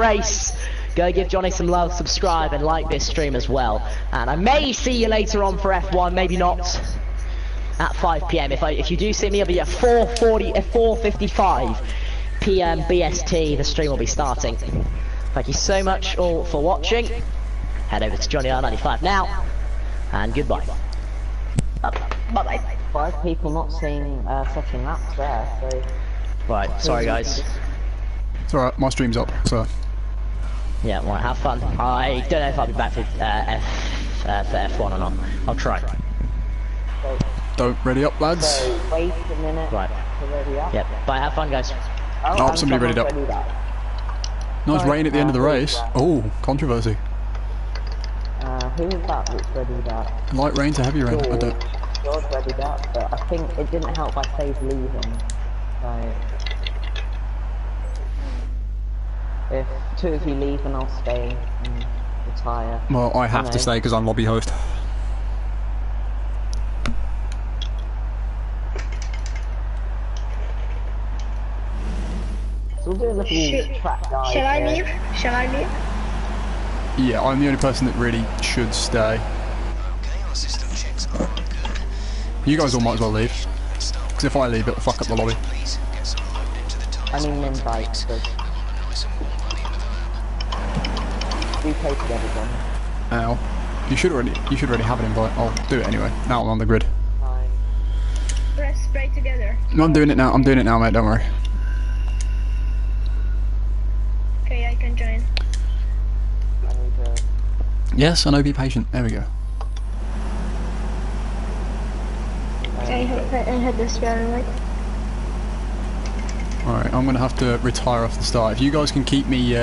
race. Go give Johnny some love, subscribe, and like this stream as well. And I may see you later on for F1, maybe not. At 5 PM. If you do see me, it'll be at 4:55 PM BST. The stream will be starting. Thank you so much all for watching. Head over to Johnny R95 now, and goodbye. Bye-bye. 5 people not seeing setting laps there, so... Right, sorry guys. It's alright, my stream's up, so... Yeah, right, have fun. I don't know if I'll be back for F1 or not. I'll try. So, don't ready up, lads. So, wait a minute right. to ready up. Yep, bye, have fun guys. Oh, somebody readied up. Nice rain at the end of the race. Oh, controversy. Who was that that's readied up? Light rain to heavy rain. I don't... George readied up, but I think it didn't help by Faye's leaving. So... if 2 of you leave, then I'll stay and retire. Well, I have to stay because I'm lobby host. So we'll do a little track dive. Shall I leave? Shall I leave? Yeah, I'm the only person that really should stay. You guys all might as well leave. Because if I leave, it'll fuck up the lobby. I mean invite, but... we play together then. Ow. You should already have an invite. I'll do it anyway. Now I'm on the grid. Fine. Let's spray together. I'm doing it now, mate, don't worry. Okay, I can join. I need to... Yes, I know, be patient. There we go. Okay, I had this spare right. Alright, I'm going to have to retire off the start. If you guys can keep me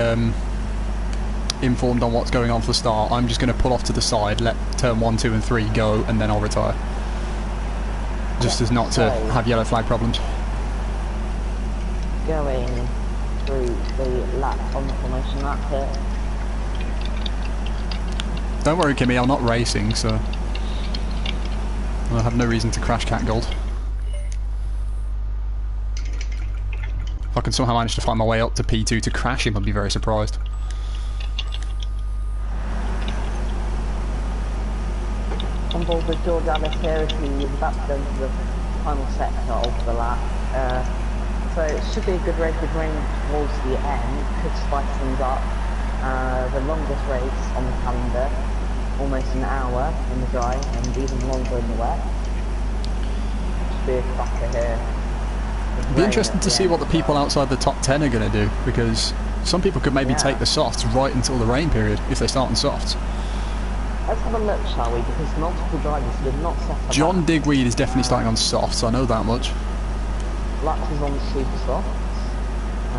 informed on what's going on for the start, I'm just going to pull off to the side, let turn 1, 2 and 3 go, and then I'll retire. Just as not to have yellow flag problems. Going through the lap on the formation lap here. Don't worry, Kimmy, I'm not racing, so I have no reason to crash cat gold. If I can somehow manage to find my way up to P2 to crash him, I'd be very surprised. On board with George Alice here as he is about to go into the final sector of the lap. So it should be a good race with rain towards the end, could spice things up. The longest race on the calendar, almost an hour in the dry and even longer in the wet. Should be a cracker here. It'd be interesting to see what the people outside the top 10 are going to do, because some people could maybe take the softs right until the rain period if they start on softs. Let's have a look, shall we? Because multiple drivers did not set up. John Digweed is definitely starting on softs, I know that much. Lux is on the super softs.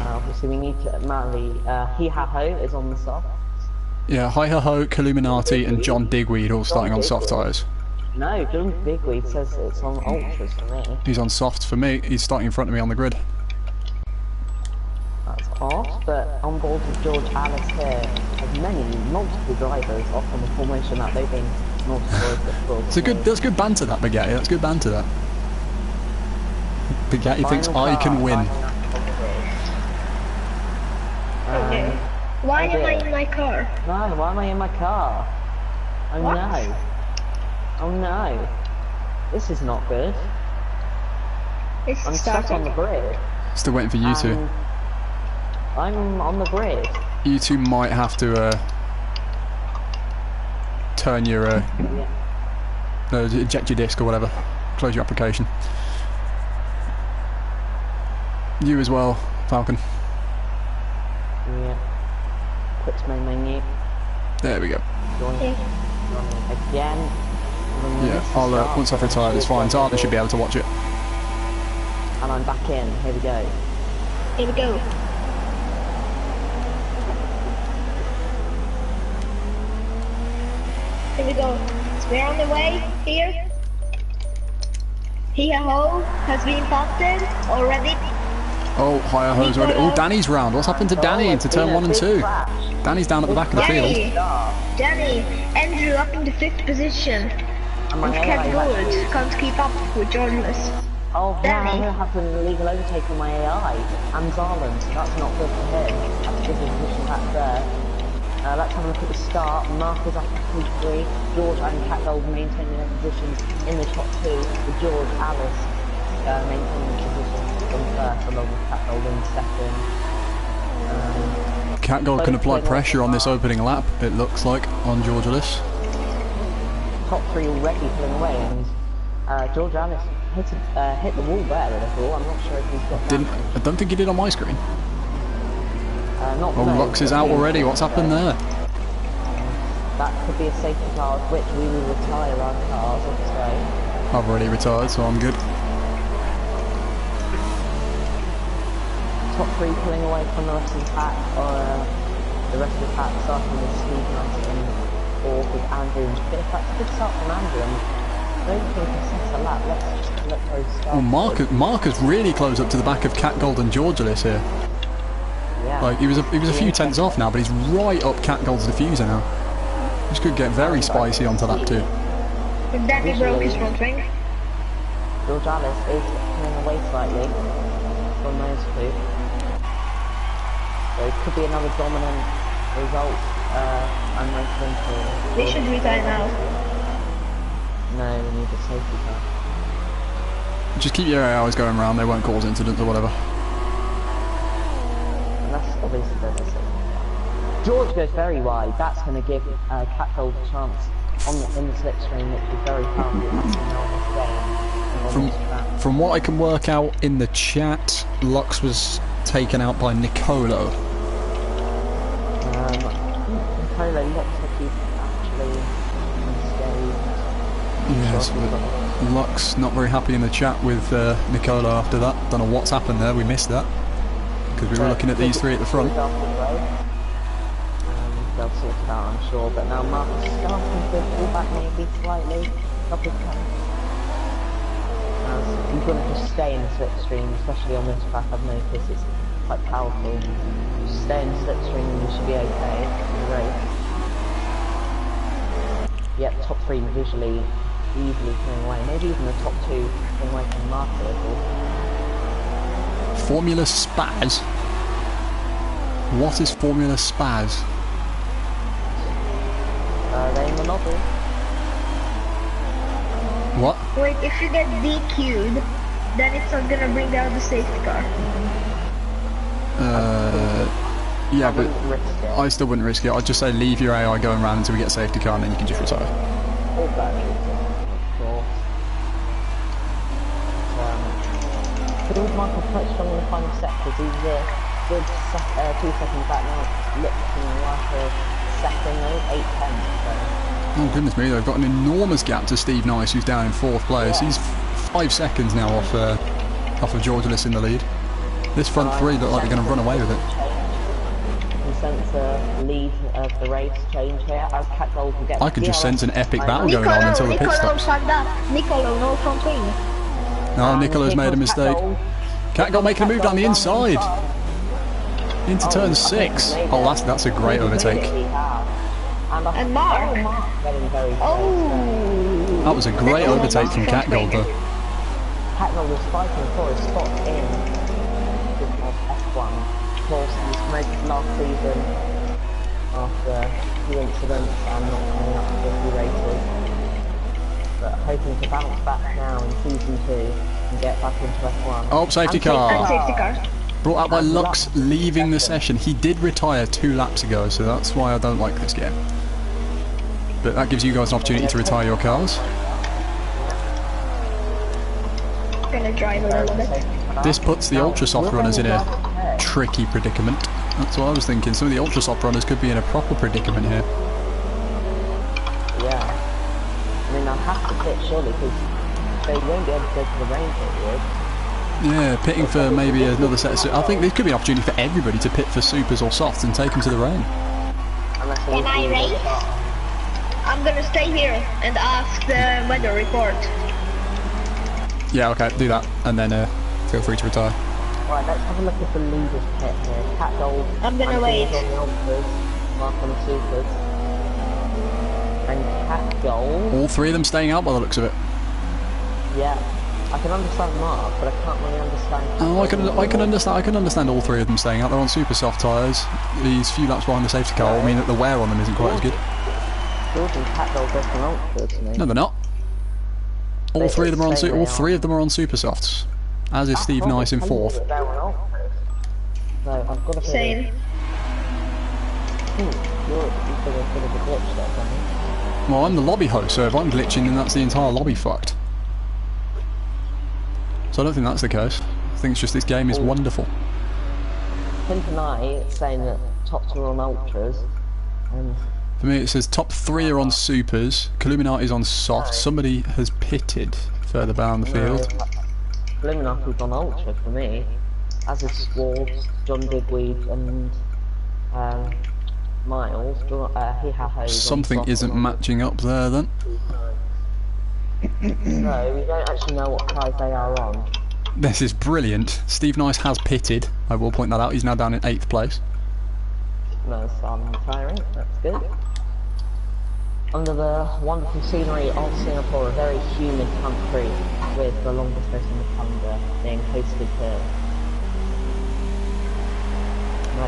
Obviously we need to marry, He-Ha-Ho is on the softs. Yeah, Hi-Ha-Ho, Illuminati and John Digweed all starting on soft tyres. No, John Digweed says it's on ultras for me. He's on softs for me, he's starting in front of me on the grid. That's off, but on board with George Alice here, as multiple drivers off on the formation that they've been multiple. That's good banter that, Bagatti, that's good banter that. Bagatti thinks I can win. Okay. Why am I in my car? No, why am I in my car? Oh What? no. Oh no. This is not good. It's I'm stuck on the grid. Still waiting for you two. I'm on the grid. You two might have to turn your eject your disc or whatever. Close your application. You as well, Falcon. Yeah. Quit main menu. There we go. Join again. Yeah, I'll once I've retired, it's fine. Zara should be able to watch it. And I'm back in. Here we go. Here we go. Here we go. So we're on the way here. He-Ha-Ho has been spotted already. Oh, Hi-Ha-Ho's already. Oh, Danny's round. What's happened to Danny into turn 1 and 2? Danny's down at the back of the field. Danny, Andrew up in the 5th position. And Cat Good can't keep up with Jordanless. Oh, Damn man, I'm it. going to have an illegal overtake on my AI and Zarland. That's not good for him. I have to give his position back there. Let's have a look at the start. Mark is up at P3. George and Cat Gold maintaining their positions in the top 2. With George, Alice maintaining the position in first, along with Cat Gold in second. Cat Gold can apply pressure on this opening lap, it looks like, on George Ellis. Top 3 already pulling away, and George Alice hit the wall there a little. I'm not sure if he's got I don't think he did on my screen. not Oh, no, Lux is out already, what's happened there? That could be a safety car, which we will retire our cars, so. I've already retired, so I'm good. Top 3 pulling away from the rest of the pack, or the rest of the pack starting with Steve Knight and fourth with Andrew. And that's a good start from Andrew. I don't think he sets a lap. Let's let those start. Well, Mark has really closed up to the back of Cat Gold and George Ellis here. Yeah. Like, he was a few tenths off now, but he's right up Cat Gold's diffuser now. This could get very spicy onto lap 2. But Danny broke his front wing. George Alice is pulling away slightly from those two. So it could be another dominant result. I'm waiting for. They should retire now. No, we need a safety car. Just keep your hours going around, they won't cause incidents or whatever. Unless obviously there's a safety car. George goes very wide. That's going to give Cat Gold a chance in the slipstream, which is very powerful. From what I can work out in the chat, Lux was taken out by Nicolo. Nicolo looks like he's actually unscathed. Yes, but Lux not very happy in the chat with Nicolo after that. Don't know what's happened there, we missed that. Because we were looking at these three at the front. They'll sort it out, I'm sure, but now Mark is starting to pull back maybe slightly. Couple of times. You've got to just stay in the slipstream, especially on this track. I've noticed it's quite powerful. Just stay in the slipstream and you should be okay in the race. Yep, top 3 visually easily coming away. Maybe even the top 2 coming away from Mark a little. Formula Spaz? What is Formula Spaz? They in the novel. What? Wait, if you get DQ'd, then it's not gonna bring down the safety car. Yeah, but I still wouldn't risk it. I'd just say leave your AI going around until we get a safety car and then you can just retire. All batteries, of course. But Michael quite strong in the final sectors. He's a good 2 seconds back now. Looking like a second, 8-10. So. Oh goodness me, they've got an enormous gap to Steve Nice, who's down in 4th place. He's 5 seconds now off of George Ellis in the lead. This front 3 look like they're going to run away with it. You sense a lead of the race change here as Cat Gold will get. I can just sense an epic battle going on until the pit stops. Nicolo, no front wing. No, Nicolo's made a mistake. Cat Gold making a move down the inside. Into turn 6. Oh, that's a great overtake. And Mark. Oh. That was a great overtake from Cat Gold though. Cat Gold was fighting for a spot in F1. Of course, he was promoted last season after a few incidents and not coming up to 50 races. But hoping to bounce back now in season 2 and get back into F1. Oh, safety car. And safety car. Brought out by Lux leaving the session. He did retire 2 laps ago, so that's why I don't like this game. But that gives you guys an opportunity to retire your cars. Gonna drive a little bit. This puts the ultra soft runners in a tricky predicament. That's what I was thinking. Some of the ultra soft runners could be in a proper predicament here. Yeah. I mean, they'll have to pit surely because they won't be able to go to the rain period. Yeah, pitting for maybe another set of... I think this could be an opportunity for everybody to pit for supers or softs and take them to the rain. Can I race? I'm gonna stay here and ask the weather report. Yeah, okay, do that. And then feel free to retire. Right, let's have a look at the leaders pit here. Cat Gold. I'm gonna wait. On the ultras, Mark on the supers. And Cat Gold. All 3 of them staying out by the looks of it. Yeah. I can understand Mark, but I can't really understand... Oh, I can understand all three of them staying out. They're on super soft tyres. These few laps behind the safety car will mean that the wear on them isn't quite as good. George and Pat go different ultras, mate. No, they're not. All three of them are on super softs. As is Steve Nice in fourth. So I've got to Same. You've got a bit of a glitch there, don't you? Well, I'm the lobby host, so if I'm glitching, then that's the entire lobby fucked. So I don't think that's the case. I think it's just this game is wonderful. Pimp and I saying that tops are on ultras, and For me, it says top 3 are on supers. Illuminati's on soft. Somebody has pitted further down the field. Illuminati's on ultra for me, as is Swartz, John Digweed, and Miles. Something isn't matching up there then. No, we don't actually know what prize they are on. This is brilliant. Steve Nice has pitted. I will point that out. He's now down in 8th place. No, so I'm retiring. That's good. Under the wonderful scenery of Singapore, a very humid country with the longest race in the tundra being hosted here.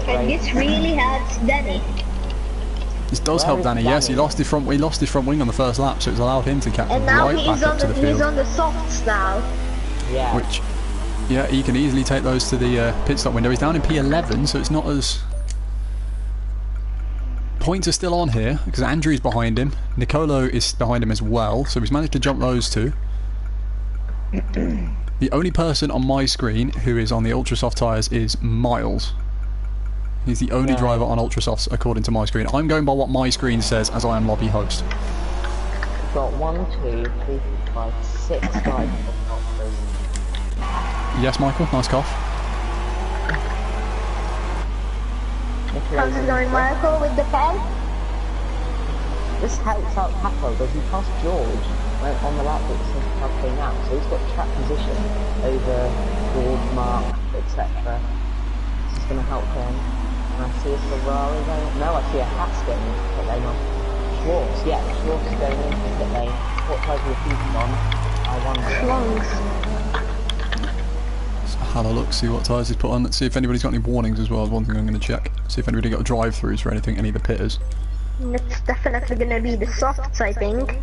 And this really helps Danny. This does help Danny, yes. He lost his front wing on the first lap, so it's allowed him to catch And now right back up to the field. he's on the softs now. Yeah. Which, yeah, he can easily take those to the pit stop window. He's down in P11, so it's not as... Points are still on here, because Andrew's behind him. Nicolo is behind him as well, so he's managed to jump those two. The only person on my screen who is on the ultra soft tyres is Miles. He's the only driver on ultra softs according to my screen. I'm going by what my screen says as I am lobby host. We've got 1, 2, 3, 4, 5, 6 guys. Yes, Michael, nice cough. How's it going, Michael, with the pen? This helps out Paco because he passed George on the lap that the safety car came out, so he's got track position over George, Mark, etc. This is going to help him. And I see a Ferrari going. No, I see a Haas going into pit lane on Schwartz. Yeah, Schwartz is going into pit lane. What type of repeating on? I wonder. Lungs. So have a look, see what tyres he's put on. Let's see if anybody's got any warnings as well. One thing I'm going to check. See if anybody got drive-throughs for anything, any of the pitters. It's definitely gonna be the softs, I think.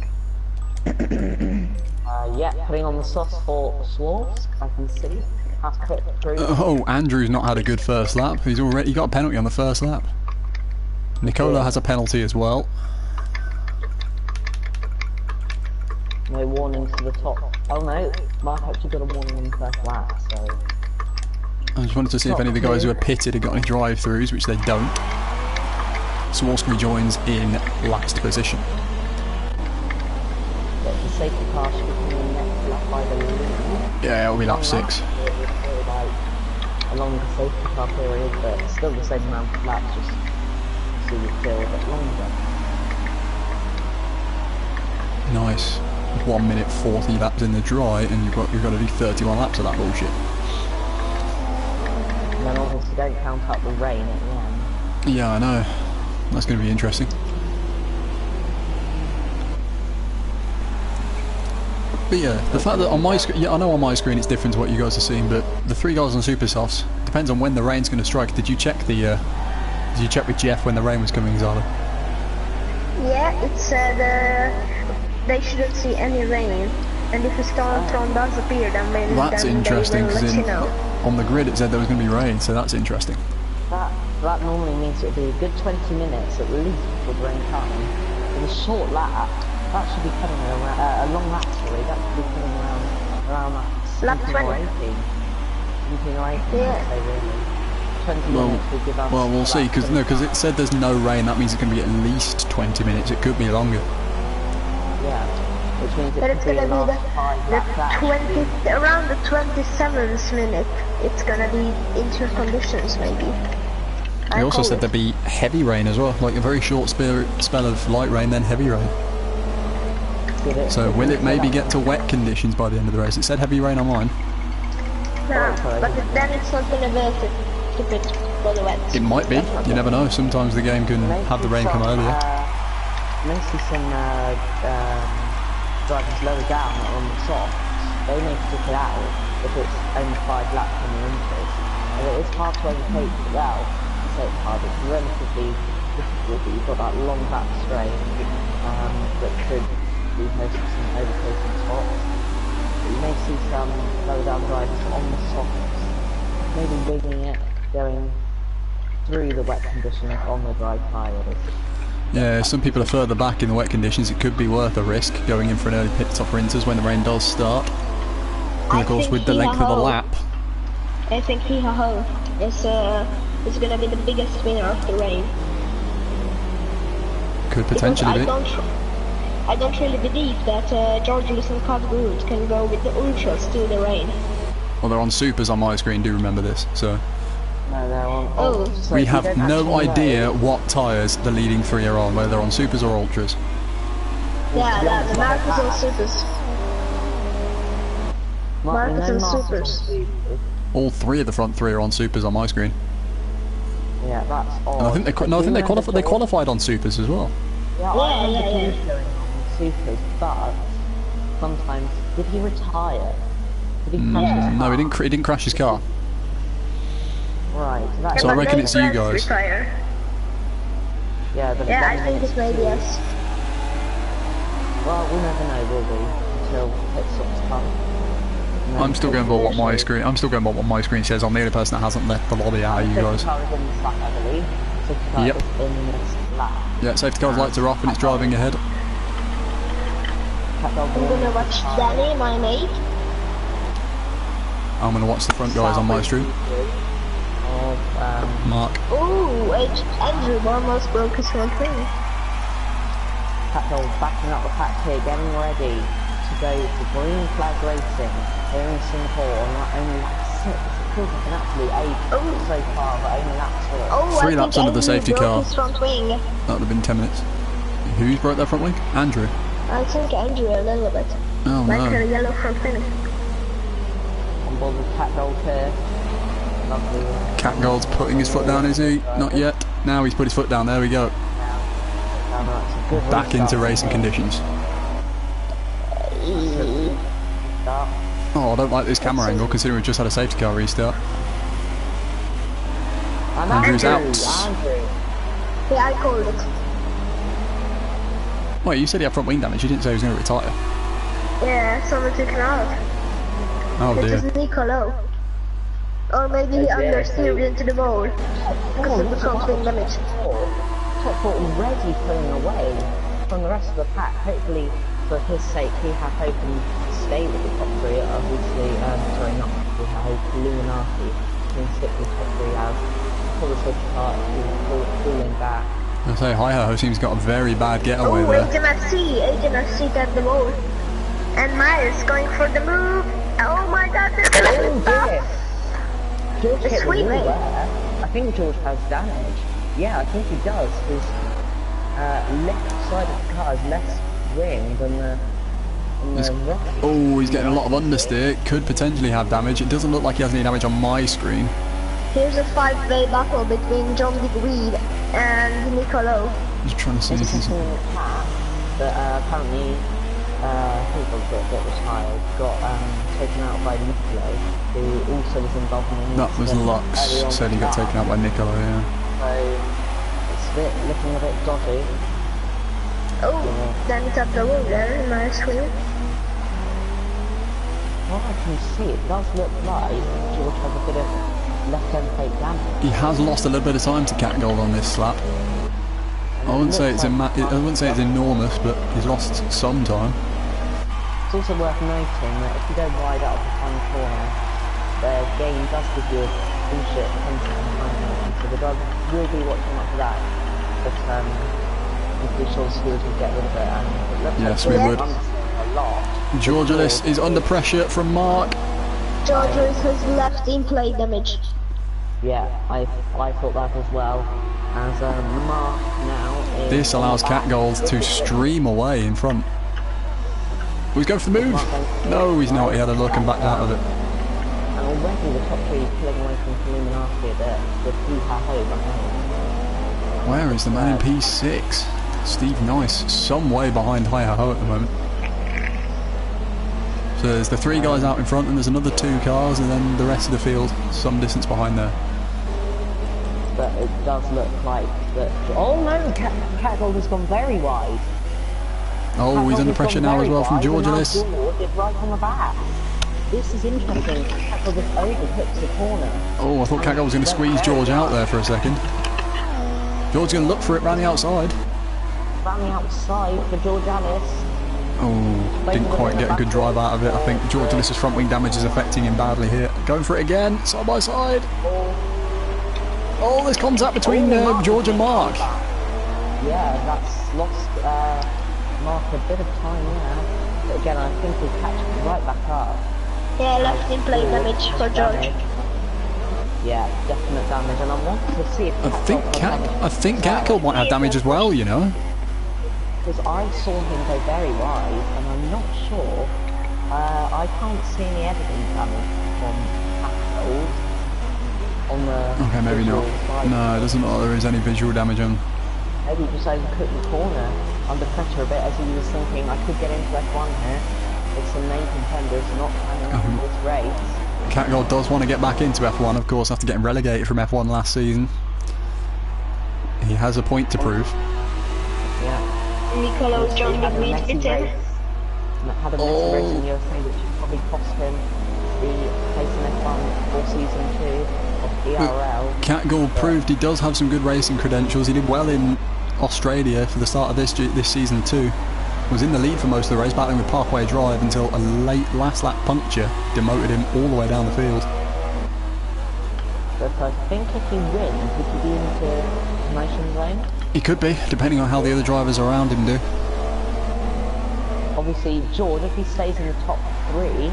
Yeah, putting on the sauce for Schwartz, I can see. Has put through. Oh, Andrew's not had a good first lap. He got a penalty on the first lap. Nicola has a penalty as well. No warnings to the top. Oh no, Mark actually got a warning on the first lap, so... I just wanted to see if any of the guys who are pitted had got any drive-throughs, which they don't. Swarsky rejoins in last position. But the safety car should be coming next lap by the lead. Yeah, it'll be lap 6. Like a longer safety car period, but still the same amount of laps, just so you feel a bit longer. Nice. 1 minute 40 laps in the dry, and you've got to do 31 laps of that bullshit. And then obviously don't count out the rain at the end. Yeah, I know. That's going to be interesting. But yeah, the fact that on my screen, yeah, I know on my screen it's different to what you guys are seeing, but the 3 guys on super softs depends on when the rain's going to strike. Did you check the? Did you check with Jeff when the rain was coming, Zala? Yeah, it said they shouldn't see any rain, and if a storm does appear, then maybe that's interesting because on the grid it said there was going to be rain, so that's interesting. That normally means it'll be a good 20 minutes at least before the rain comes. In a short lap, that should be coming around, a long lap, sorry, that should be coming around lap 17 or 18. 17 or 18, yeah. I'd say really. 20 minutes will give us... Well, we'll see, because it said there's no rain, that means it can be at least 20 minutes, it could be longer. Yeah, which means But it's gonna be around the 27th minute, it's gonna be inter conditions maybe. They also said there'd be heavy rain as well, like a very short spell of light rain, then heavy rain. So will it maybe get to wet conditions by the end of the race? It said heavy rain on mine. No, but then it's not gonna be to pit for the wet. It might be, you never know, sometimes the game can have the rain come earlier. Maybe some drivers lower down that are on the soft, they may stick it out if it's only 5 laps on the inches. And it is hard to overtake as well. So it's hard, it's relatively difficult, but you've got that long back straight that could be host to some overtaking spots. But you may see some lower down drivers on the softs, maybe winging it, going through the wet conditions on the dry tyres. Yeah, some people are further back in the wet conditions. It could be worth a risk going in for an early pit stop for Inters when the rain does start. And of course, with the length of the lap. I think Hiha-Ho is going to be the biggest winner of the rain. Could potentially be. I don't really believe that George Lewis and Carl Groot can go with the ultras to the rain. Well, they're on supers on my screen, do remember this, so... No, they're on... Oh. So we have no idea what tyres the leading 3 are on, whether they're on supers or ultras. Yeah, the Marcus on supers. Marcus on supers. All 3 of the front 3 are on supers on my screen. Yeah, that's odd. And I think they qualified on supers as well. Yeah. Supers, but sometimes did he retire? Did he crash his car? No, he didn't crash his car. Right, so that's... So I reckon it's you guys. Yeah, but I think it's maybe us. Well, we'll never know, will we? Until pit stops come. I'm still going by what my screen. I'm still going by what my screen says. I'm the only person that hasn't left the lobby out of you guys. Yep. Yeah, safety car's lights are off and it's driving ahead. I'm gonna watch Danny, my mate. I'm gonna watch the front guys on my stream. Mark. Ooh, Andrew almost broke his front wing. Catdog backing up the pack here, getting ready to go to green flag racing here in Singapore on only lap 6. It feels like an absolute age so far, but only lap 6. 3 laps under the safety car. His front wing. That would have been 10 minutes. Who's broke their front wing? Andrew. I think Andrew a little bit. Oh like no. a yellow front wing. On board with Catdog here. Lovely. Catgold's putting his foot down, is he? Not yet. Now he's put his foot down. There we go. Back into racing conditions. Oh, I don't like this camera angle considering we've just had a safety car restart. Andrew's out. Yeah, I called it. Wait, you said he had front wing damage. You didn't say he was going to retire. Yeah, someone took him out. Oh It dear. was Nicolo. Or maybe he understeered into the bowl because of the front wing damage. Top 4 already pulling away from the rest of the pack. Hopefully, for his sake, he had hoping to stay with the top 3. Obviously, sorry, not we had Illuminati can stick with top 3 as pull the safety car falling back. I say Hi-Ho seems got a very bad getaway Oh, there. HMFC got the bowl. And Myers going for the move. Oh my god, this is dear. George hit the wall sweeping. there. I think George has damage. Yeah, I think he does. His left side of the car is less wing than the right. Oh, he's getting a lot of understeer. Could potentially have damage. It doesn't look like he has any damage on my screen. Here's a 5-way battle between John DeGreed and Nicolo. Just trying to see if he's... But apparently people that was hired got taken out by Nicolo, who also was involved in the That was Lux, said he got taken out by Nicolo, yeah. So it's looking a bit dodgy. Oh, then it's up the wall there in my screen. What I can see, it does look like George has a bit of left end plate damage. He has lost a little bit of time to Catgold on this slap. I wouldn't say it's enormous, but he's lost some time. It's also worth noting that if you go wide out of the final corner, the game does give you a bullshit behind, so the dog will be watching out for that. But I'm pretty sure the stewards will get rid of it, and it looks Yes, like we would. a lot. George Ellis is under pressure from Mark. George has left in play damage. Yeah, I thought that as well. As Mark now is... This allows Catgold to stream away in front. Oh, he's going for the move. No, he's not. He had a look and backed out of it. And already the top 3 pulling away from Illuminati a bit with Hiha-Ho behind. Where is the man in P6? Steve Nice, some way behind Hi-Ho at the moment. So there's the 3 guys out in front, and there's another 2 cars, and then the rest of the field some distance behind there. But it does look like that. Oh no, Catgold has gone very wide. Oh, he's under pressure now as well from George Ellis. George is right on the back. This is interesting. Catgold just overhits the corner. Oh, I thought Catgold was going to squeeze George out there for a second. George's going to look for it round the outside. Round the outside for George Ellis. Oh, didn't quite get a good drive out of it. I think George Ellis's front wing damage is affecting him badly here. Going for it again, side by side. Oh, there's contact between George and Mark. Yeah, that's lost Mark a bit of time now. But again, I think he'll catch it right back up. Yeah, left in play damage for George. Yeah, definite damage, and I want to see if I think Catgold might have damage as well, you know. Because I saw him go very wide, and I'm not sure. I can't see any evidence damage from Catgold on the. Okay, maybe not. Side. No, it doesn't look like there is any visual damage on. Maybe he just overcooked the corner under pressure a bit, as he was thinking, I could get into F1 here. With some main contenders not planning on this race. Catgold does want to get back into F1, of course, after getting relegated from F1 last season. He has a point to prove. Yeah. Nicolo John had a Big messy race. Had a messy race in USA, which probably cost him the place in F1 for season 2 of ERL. Catgold proved he does have some good racing credentials. He did well in Australia for the start of this season too. Was in the lead for most of the race, battling with Parkway Drive until a late last lap puncture demoted him all the way down the field. But I think if he wins, he could be into promotion zone. He could be, depending on how the other drivers around him do. Obviously, George, if he stays in the top 3, I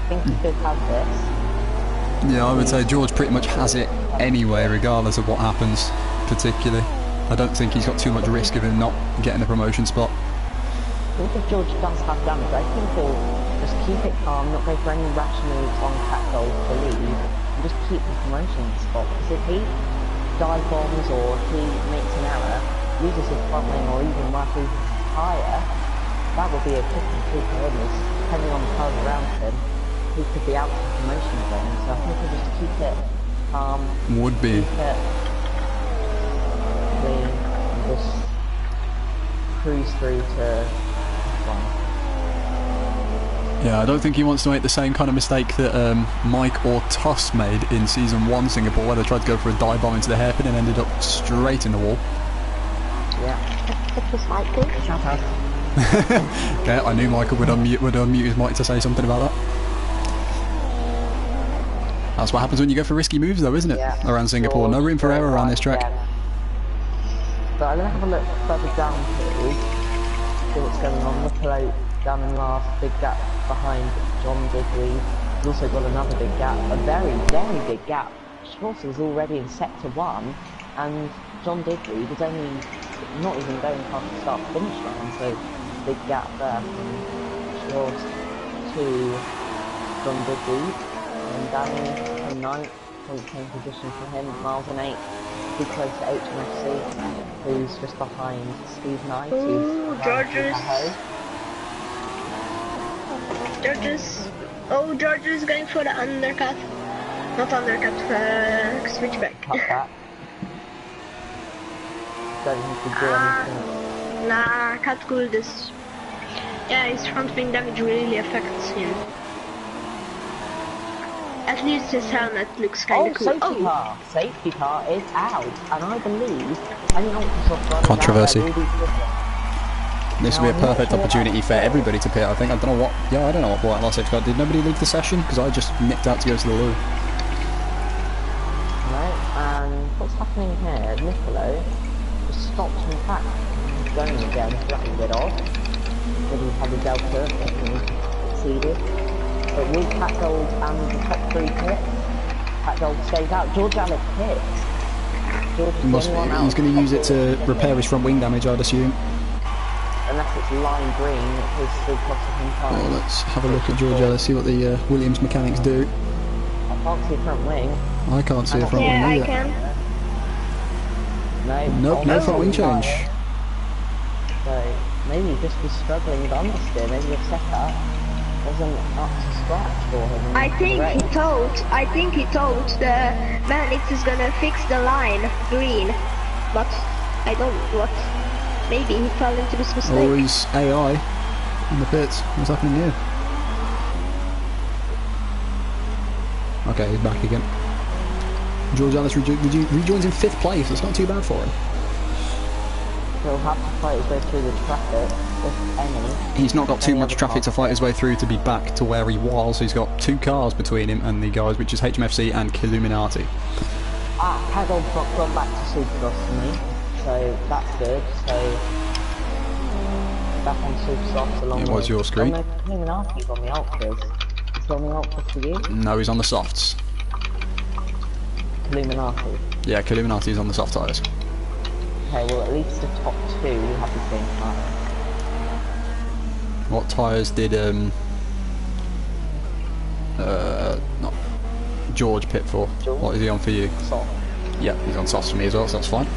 think he could have this. Yeah, I would say George pretty much has it anyway, regardless of what happens, particularly. I don't think he's got too much risk of him not getting the promotion spot. I think if George does have damage, I think he'll just keep it calm, not go for any rash moves on Catgold to lead, and just keep the promotion spot. Because if he dive bombs or if he makes an error, loses his front wing or even might lose his tyre, that would be a kick and two for him. Depending on the cars around him, he could be out of the promotion zone. So I think he'll just keep it calm. Would be. Keep it clean and just cruise through to. Yeah, I don't think he wants to make the same kind of mistake that Mike or Tuss made in season 1 Singapore, where they tried to go for a dive bomb into the hairpin and ended up straight in the wall. Yeah. That was Michael. Shout out. Okay, I knew Michael would unmute his mic to say something about that. That's what happens when you go for risky moves though, isn't it? Yeah. Around Singapore. No room for error around this track. Yeah. But I'm going to have a look further down here, see what's going on. Niccolo down in last, big gap behind John Digweed. He's also got another big gap, a very, very big gap. Schwartz is already in sector 1, and John Digweed is only not even going past the start-finish line, so big gap there from Schwartz to John Digweed. And Danny in 9th, point 10 position for him, miles and 8. Too close to HMFC, who's just behind Steve Knight. Ooh, George's. Oh, George is going for the undercut. Not undercut, switchback. Cutback. Don't need to do anything. Nah, Catgold is. Yeah, his front wing damage really affects him. At least his helmet looks kinda cool. Safety car is out, and I believe. I don't know what the controversy. This would be a perfect opportunity for everybody to pit, I think. I don't know what. Yeah, I don't know what last safety car. Did nobody leave the session? Because I just nipped out to go to the loo. Right, and what's happening here? Niccolo just stopped in fact going again, that's a bit odd. Maybe he had a delta and succeeded. But will Catgold and the top 3 pit? Catgold stays out. George Ellis pits. George is he's going to use it to repair his front wing damage, I'd assume. Unless it's lime green, it is still costing him time. Well, let's have a look at George Ellis, see what the Williams mechanics do. I can't see a front wing. I can't see a front wing Yeah, either. I can. No. Nope, no front wing change. So maybe he just was struggling with understeer, maybe a setup. wasn't up to scratch for him. I think he thought the man it is gonna fix the line green, but I don't what. Maybe he fell into this mistake. Always AI in the pits. What's happening here? Okay, he's back again. George Ellis rejoins in 5th place. That's not too bad for him. He'll have to fight his way through the traffic, if any. He's not got too much traffic to fight his way through to be back to where he was. He's got 2 cars between him and the guys, which is HMFC and Killuminati. Haggle's not gone back to Supercross for me, so that's good. So back on Supercross along It was your screen. Oh, no, Killuminati's on the Ultras. Is he on the Ultras for you? No, he's on the softs. Killuminati. Yeah, Killuminati's on the soft tyres. Okay, well at least the top 2 have the same tyre. What tyres did not George pit for? George? What is he on for you? Soft. Yeah, he's on softs for me as well, so that's fine.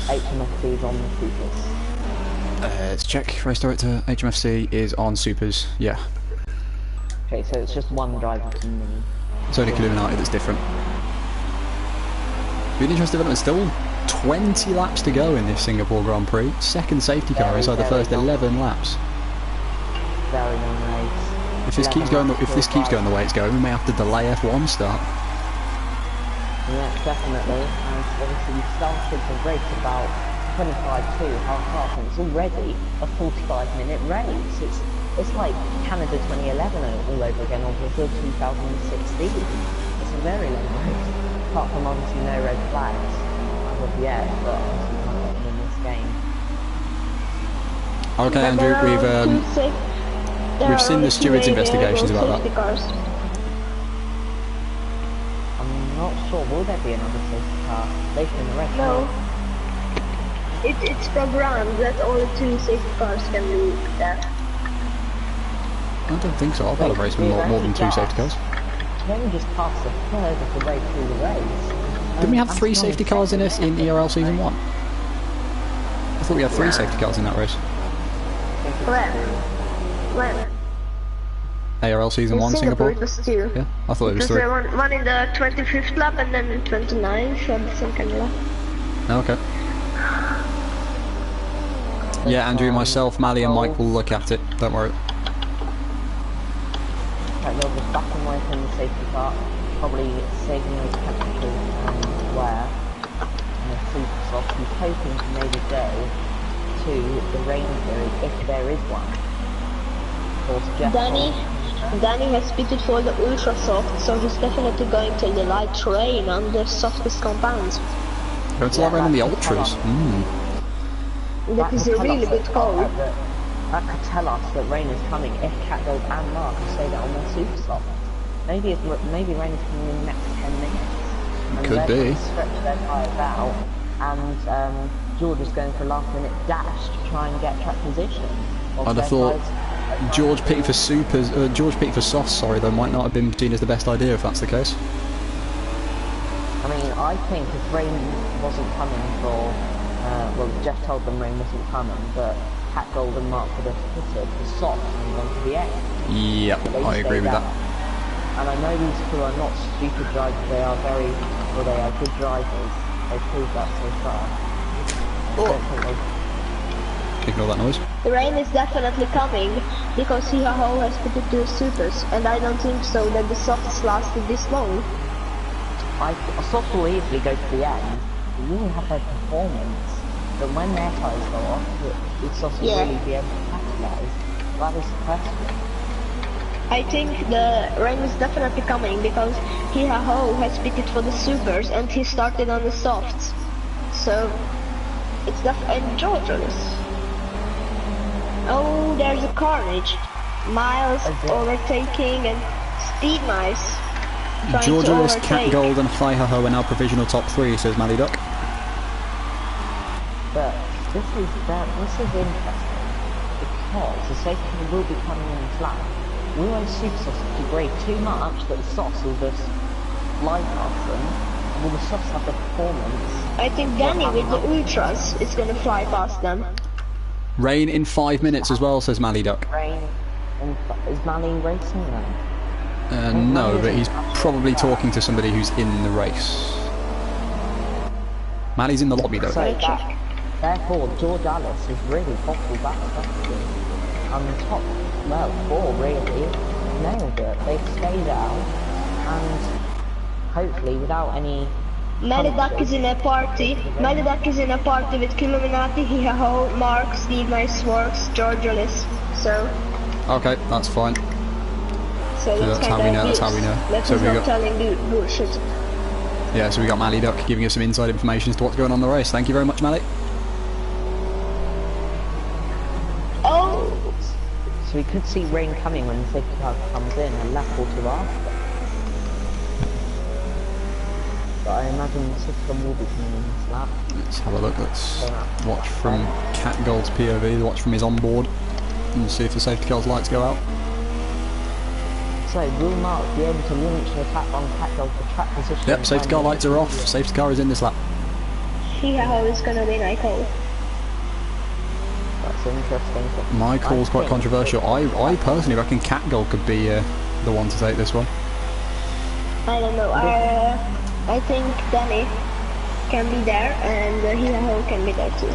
HMFC's on the Supers. Let's check. Race director HMFC is on supers. Yeah. Okay, so it's just one driver to me. It's only Killuminati that's different. Been interesting development. Still 20 laps to go in this Singapore Grand Prix. Second safety car inside the first 11 laps. Very long race. If this keeps going, the way it's going, we may have to delay F1 start. Yeah, definitely. And obviously we started the race about 25 to half, and it's already a 45-minute race. It's like Canada 2011 all over again, or Brazil 2016. It's a very long race. Apart from obviously no red flags as of yet, but obviously not in this game. Okay, Andrew, we've seen the stewards' investigations about that. Cars. I'm not sure. Will there be another safety car later in the race? No. It's programmed that only 2 safety cars can be there. I don't think so. I've had a race with more than 2 safety cars. We only just passed a third of the way through the race. Didn't we have 3 safety cars in ERL Season 1? I thought we had 3 safety cars in that race. When? ARL Season 1 Singapore? It was 2. Yeah, I thought it was 3. One in the 25th lap and then in 29th and the second lap. Okay. Yeah, Andrew, myself, Mally and Mike will look at it. Don't worry. They'll just back away from the safety car, probably saving those temperatures and wear. And the super soft, he's hoping to maybe go to the rain period if there is one. Of course, Danny has pitted for the ultra soft, so he's definitely going to the light rain on the softest compounds. Going to light rain on the ultras. That is a really good call. That could tell us that rain is coming if Catgold and Mark can say that on their super soft. Maybe rain is coming in the next 10 minutes. And could be. Stretch their tyres out, and George is going for a last-minute dash to try and get track position. I'd have thought George pitting for softs, sorry, though, might not have been seen as the best idea if that's the case. I mean, I think if rain wasn't coming for, well, Jeff told them rain wasn't coming, but Catgold and Mark would have pitted for softs and gone to the end. Yep, I agree with that. And I know these two are not stupid drivers, they are they are good drivers. They've proved that so far. Ignore that noise. The rain is definitely coming, because Hihaho has put it to the supers, and I don't think so that the softs lasted this long. A soft will easily go to the end, but you will have their performance. But when their tyres go off, the softs will really be able to capitalise. That is the question. I think the rain is definitely coming, because Hihaho has pitted for the supers, and he started on the softs. So, it's definitely Georgians. Oh, there's a carnage. Miles overtaking and Speed Mice trying Georgia to is overtake. Catgold and Hi-Ho are now provisional top 3, says Mally Duck. But this is interesting, because the safety car will be coming in flat. We won't super softs degrade too much that the softs will just fly past them. Will the softs have the performance? I think Danny with the ultras is gonna fly past them. Rain in 5 minutes as well, says Mally Duck. Rain Is Mally racing then? No, but he's probably talking to somebody who's in the race. Mally's in the lobby though. So therefore, George Alice is really possible back second. And the top, well, 4 really nailed it. They stayed out, and hopefully without any. Melidak is in a party. Melidak is in a party with Illuminati, Hihaho, Mark, Steve Nice Works, George Alice. So. Okay, that's fine. So that's how we know. That's how we know. Let's So we not got. telling you bullshit. Yeah, so we got Mally Duck giving us some inside information as to what's going on in the race. Thank you very much, Mally. Oh. So we could see rain coming when the safety car comes in, a lap or two after. But I imagine the system will be coming in this lap. Let's have a look. Let's watch from Cat Gold's POV, watch from his onboard, and see if the safety car's lights go out. So will Mark be able to launch an attack on Cat Gold for track position? Yep, safety car lights are off. Safety car is in this lap. Hihaho is gonna win, I call. That's interesting. My call's quite controversial. I personally reckon Cat Gold could be the one to take this one. I don't know. I think Danny can be there and Hihaho can be there too.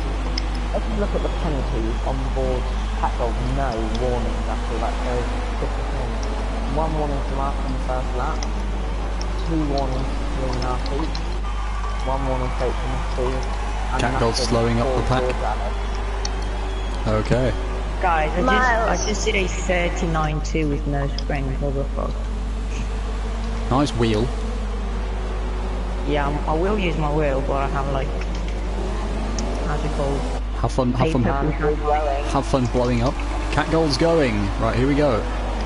Let's look at the penalties on board Cat Gold. No warnings after that goes 50. 1 warning to Mark on the first lap, 2 warnings to Illuminati, 1 warning to HMFC, and Cat Gold's slowing up the pack. Okay. Guys, I just did a 39.2 with no spring bubble fog. Nice wheel. Yeah, I will use my wheel, but I have like, how's it called? Have fun blowing up. Cat Gold's going. Right, here we go.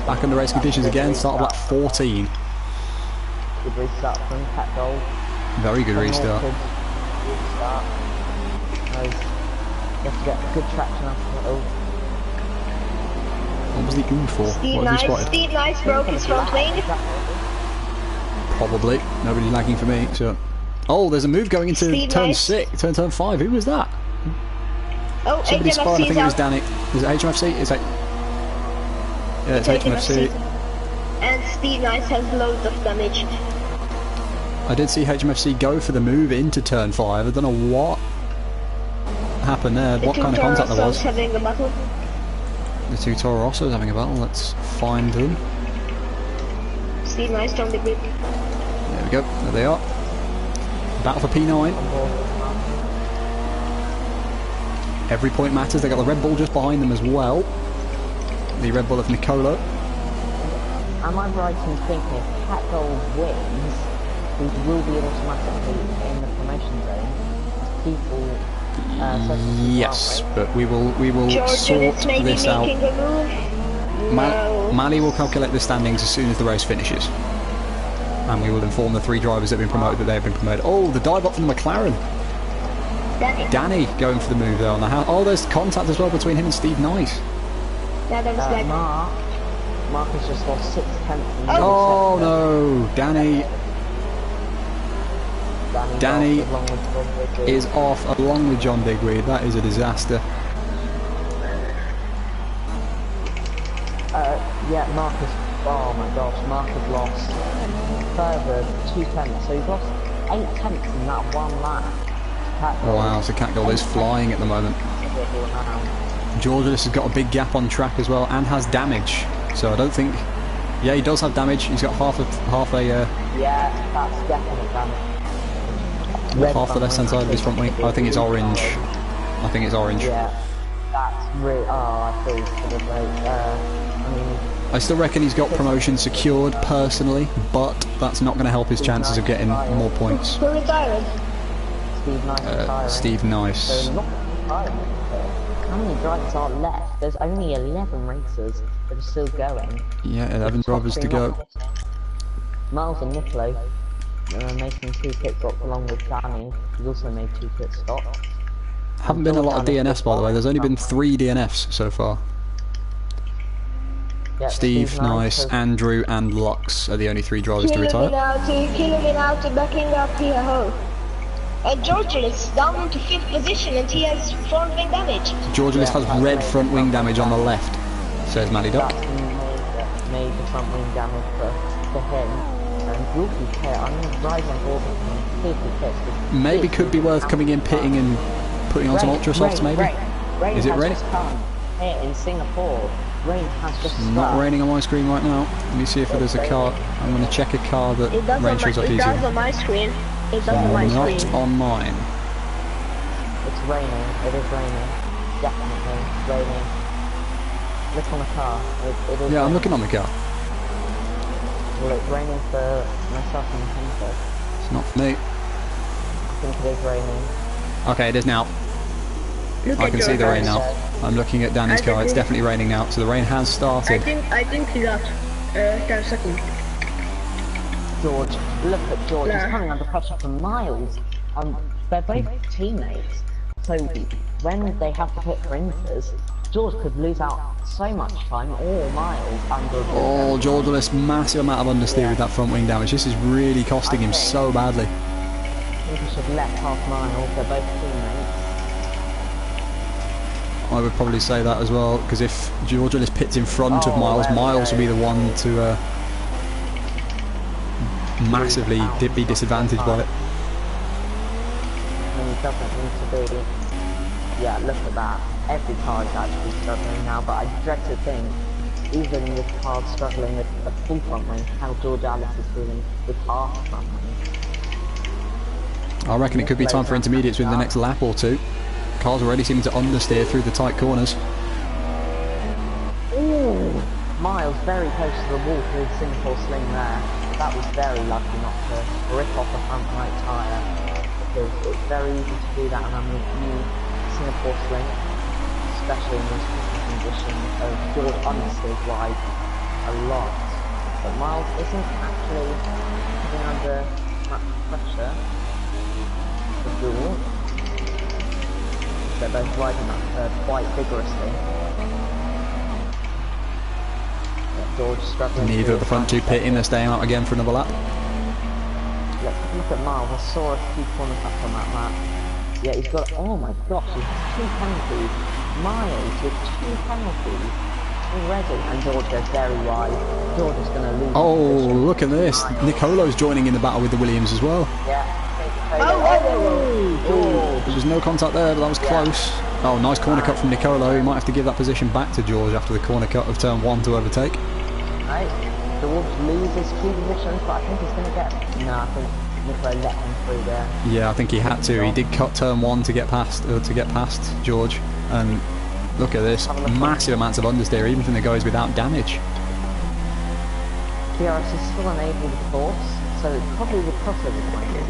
Back in the race conditions again, start of lap 14. Good restart from Cat Gold. Very good restart. You have to get good traction after it. What was the ooh for? Steve What have you Nice, spotted? Steve Nice broke his front wing. Probably. Nobody lagging for me, so... Oh, there's a move going into Steve turn Nice. 6, turn 5. Who was that? Oh, Somebody spotted, I HMFC think is it was out. Danny. Is it HMFC? Is it... Yeah, it's HMFC. And Steve Nice has loads of damage. I did see HMFC go for the move into turn 5. I don't know what happened there, what kind of contact there was. Having a battle. The 2 Toro Rossos having a battle. Let's find them. Steve Nice on the grid. There we go. There they are. Battle for P9. Every point matters. They got the Red Bull just behind them as well. The Red Bull of Nicolo. Am I right in thinking if Cat Gold wins, he will be automatically in the promotion zone? People. Yes, but we will George sort is maybe this out. making a move. No. Mally will calculate the standings as soon as the race finishes. And we will inform the 3 drivers that have been promoted that they have been promoted. Oh, the dive up from the McLaren. Danny going for the move there on the house. Oh, there's contact as well between him and Steve Nice. Yeah, that was like... Mark has just lost 6 tenths. Oh no, Danny is off along with John Digweed. That is a disaster. Yeah, Mark has... Oh my gosh, Mark has lost further 2 tenths. So he's lost 8 tenths in that one lap. Wow, so Cat Gold is flying at the moment. Georgius has got a big gap on track as well and has damage. So I don't think... Yeah, he does have damage. He's got half a yeah, that's definite damage. half the left hand side of his front wing. I think it's orange. I think it's orange. Yeah, that's really... Oh, I feel for the break. I still reckon he's got promotion secured personally, but that's not going to help his chances of getting more points. Who retired? Steve Nice retiring. Steve Nice. So not retiring. How many drivers are left? There's only 11 racers that are still going. Yeah, 11 drivers to go. Miles and Nicolo making 2 pit stops along with Danny. He's also made 2 pit stops. Haven't been a lot of DNFs by the way. There's only been 3 DNFs so far. Yep, Steve Nice, Andrew and Lux are the only 3 drivers to retire. Illuminati backing up Hihaho. And Georgius is down into 5th position and he has front wing damage. Georgius has red front wing damage on the left, says Matty Duck. That's made the front wing damage for him. And will he pit? I'm going to ride on board with him, see if he pits. Maybe could be worth coming in, pitting and putting on some ultra softs maybe. Rain Is it has raining? just come here in Singapore. Rain has just Not started. raining on my screen right now. Let me see if there's a car. I'm going to check a car that It does, rain on my, shows up it easier. does on my screen. It does on my Not screen. on mine. It's raining. It is raining. Definitely raining. Look on the car. It is Yeah, I'm raining. looking on the car. Well, it's raining for myself and Hunter. It's not for me. I think it is raining. Okay, it is now. Look I at can your see the rain house. now. I'm looking at Danny's I car. It's think- definitely raining now. So the rain has started. I think he got 10 seconds. George, look at George. He's Yeah. coming under pressure from Miles. They're both teammates. So when they have to pit for inters, George could lose out so much time, or Miles under. Oh, George with this massive amount of understeer with that front wing damage. This is really costing him so badly. I think he should let past Miles. They're both teammates. I would probably say that as well, because if George Willis pits in front of Oh, Miles, there we Miles go. will be the one to massively be disadvantaged by it. And he doesn't need to be. Yeah, look at that. Every car is actually struggling now, but I dread to think, even with cars struggling with a full front wing, how George Alice is feeling with half a front wing. I reckon it could be time for intermediates within the next lap or two. Cars already seem to understeer through the tight corners. Ooh, Miles very close to the wall through the Singapore sling there. That was very lucky not to rip off the front right tyre, because it's very easy to do that on a new Singapore sling, especially in these tricky conditions. So George understeered wide a lot, but Miles isn't actually coming under much pressure. The George, they're both riding that curve quite vigorously. George struggling. Neither of the front two pitting, they're staying out again for another lap. Look at Miles, I saw a few corners up on that lap. Yeah, he's got, oh my gosh, he has 2 penalties. Miles with 2 penalties already. And George goes very wide. George is going to lose. Oh, position. look at this. Nicolo's joining in the battle with the Williams as well. Yeah. Oh, there was no contact there, but that was close. Oh, nice corner cut from Nicolo. He might have to give that position back to George after the corner cut of turn 1 to overtake. Right. George loses 2 positions, but I think he's going to get... No, I think Nicolo let him through there. Yeah, I think he had to. He did cut turn 1 to get past George. And look at this, massive amounts of understeer, even from the guys without damage. DRS is still unable to force, so it's probably the crossover point of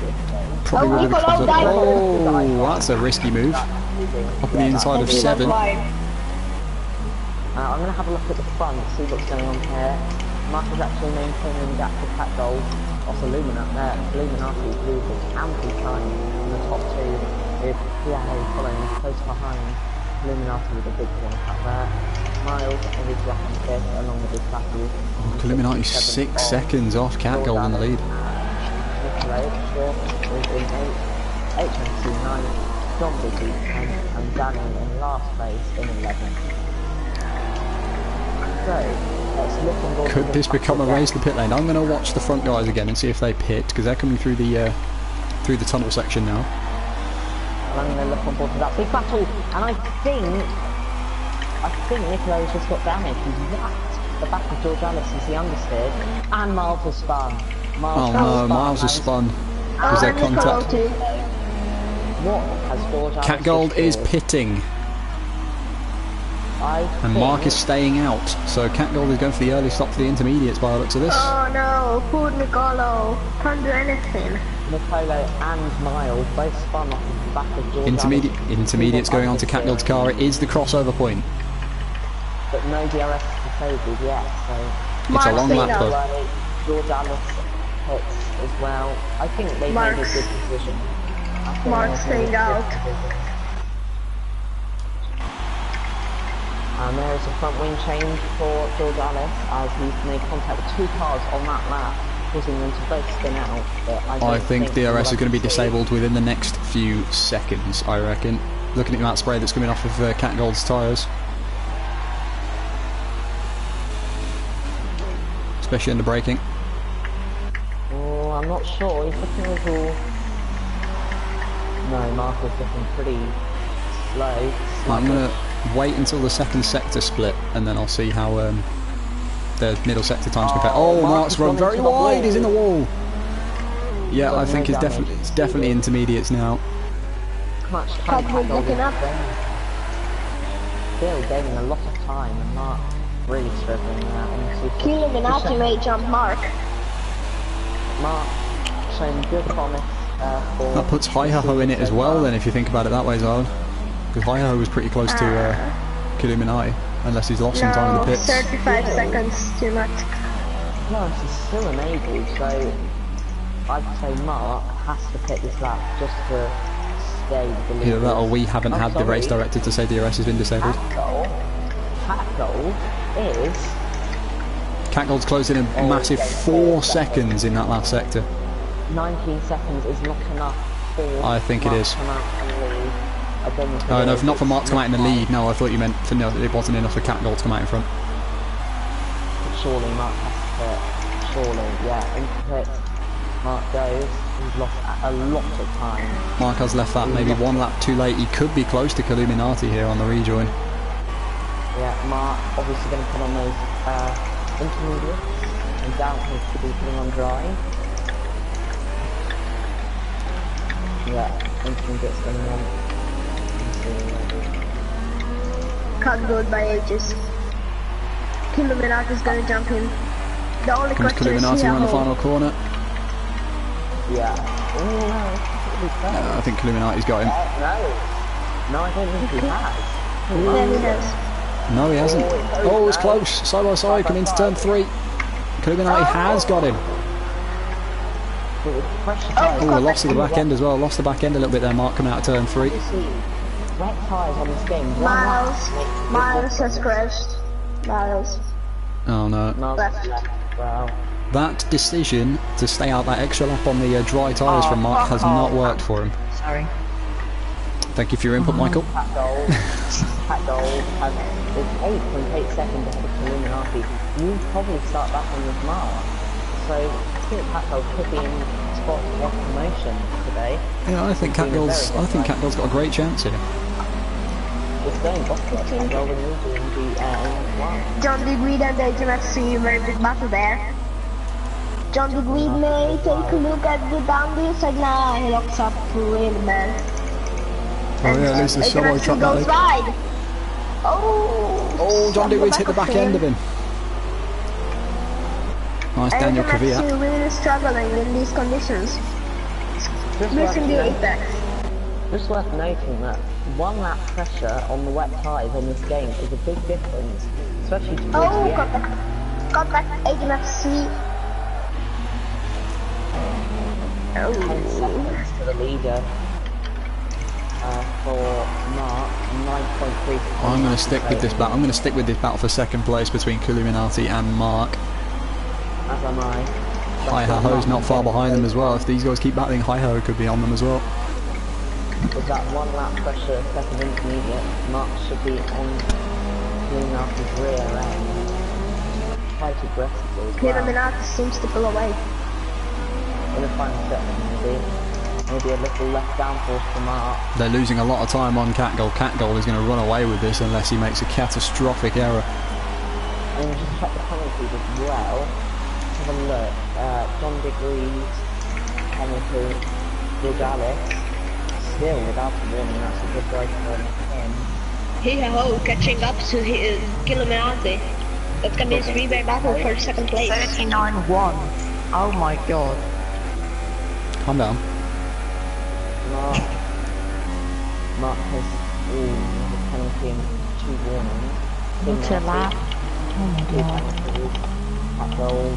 Probably with the Nicolo crossover. died. Oh, that's a risky move. Up in the inside of 7. I'm going to have a look at the front, see what's going on here. Mark is actually maintaining the gap to Cat Gold. Also Illuminati loses ample time in the top 2, with PIA following close behind. Illuminati with a big corner cut there. Miles on his lap and 5th along with his battle. Illuminati 6 seconds off Cat Gold in the lead. Nicola Short is in 8th, HMC 9th, John Biggie 10th, and Danny in last place in 11th. So, let's look and go. Could this become a race to pit lane? I'm going to watch the front guys again and see if they pit, because they're coming through the tunnel section now. And I'm going to look on board to that big battle, and I think Nicolo's just got damage. He's whacked the back of George Alice as he understeered, and Miles has spun. Oh no, Miles has spun. Was there contact? What has George Alice Cat Gold is scored? pitting, I and think Mark is staying out. So Cat Gold is going for the early stop for the intermediates by the looks of this. Oh no, poor Nicolo. Can't do anything. Nicolo and Miles both spun off the back of George Alice. Intermediates going on to Cat Gold's car. It is the crossover point. But no DRS is disabled yet, so... It's a long Mark's lap staying though. George Alice hits as well. I think they made a Mark's- good decision. I think Mark's they made a staying good out. decision. And there is a front wing change for George Alice as he's made contact with 2 cars on that lap, causing them to both spin out. But I I don't think DRS is going to be we'll disabled within the next few seconds, I reckon. Looking at the amount of spray that's coming off of Cat Gold's tyres. especially in the braking. Oh, I'm not sure. He's looking a little... No, Mark is looking pretty slow. I'm going to wait until the second sector split, and then I'll see how the middle sector times compare. Oh, Mark's run very wide. He's in the wall. Yeah, I think it's definitely intermediates now. Cogwood looking up. Still gaining a lot of time, and Mark really struggling now. Illuminati may jump Mark. Mark showing good promise for... That puts Hi-Ho in it as well, then, if you think about it that way, Zard. Because Hi-Ho was pretty close to Illuminati, unless he's lost some time in the pits. 35 seconds too much. No, she's still enabled, so I'd say Mark has to pick this lap just to stay with the lead. Either that or we haven't had the race director to say DRS has been disabled. Catgold is... Catgold's closed in a massive 4 seconds in that last sector. 19 seconds is not enough for... I think it is. Oh no, not for Mark to come out in the lead. No, I thought you meant for no, it wasn't enough for Catgold to come out in front. Surely Mark has to pit. Surely, yeah, into pit. Mark goes. He's lost a lot of time. Mark has left that maybe 1 lap too late. He could be close to Illuminati here on the rejoin. Yeah, Mark obviously going to put on those intermediates, and downhill to be putting on dry. Yeah, intermediates going on. Cogwood by ages. Illuminati's gonna jump in. The only Comes question is Illuminati here around the final corner. Yeah. I think Illuminati's got him. No, I don't think he has. Yeah, he has. No, he hasn't. Oh, it's close. Side by side, coming into turn 3. Illuminati has got him. Oh, I lost the back end as well. Lost the back end a little bit there, Mark, coming out of turn 3. Wet tyres on this game. Miles has crashed. Miles. Oh no. Left. Wow. That decision to stay out that extra lap on the dry tyres from Mark has not worked for him. Sorry. Thank you for your input, Michael. Catgold has 8.8 seconds ahead of Illuminati. You probably start back on with Mark. So I think Catgold could be in spot 1 promotion today. Yeah, I think Catgold's got a great chance here. It's going Catgold and Luigi in the L1. John Digweed and the HMFC, very big battle there. John Digweed may take a look at the boundaries and now he locks up really bad. Oh yeah, at least the shallow track goes that wide. Oh, John Digweed's hit the back end of him. Nice Daniel Kvyat. HMFC really struggling in these conditions. Missing the apex. Just worth noting that 1 lap pressure on the wet tyres on this game is a big difference, especially towards the end. Contact HMFC. 10 seconds to the leader for Mark, 9.3. I'm going to stick with this battle. I'm going to stick with this battle for second place between Illuminati and Mark. As am I. Hi-Ho's not far behind them as well. If these guys keep battling, Hi-Ho could be on them as well. With that 1 lap pressure, second intermediate, Mark should be on Illuminati's rear end. Quite aggressively as well. Illuminati seems to pull away. In the final section, maybe a little less downforce for Mark. They're losing a lot of time on Catgold. Catgold is going to run away with this unless he makes a catastrophic error. And just check the commentaries as well. Have a look. John Degrees, Hamilton, Alex. Still without the warning, that's a good race for him. Hi-Ho catching up to Illuminati. That's gonna be a 3-way battle for second place. 39-1. Oh my god. Calm down. Mark has a penalty and 2 warnings. What's a lap? Oh my god. Catgold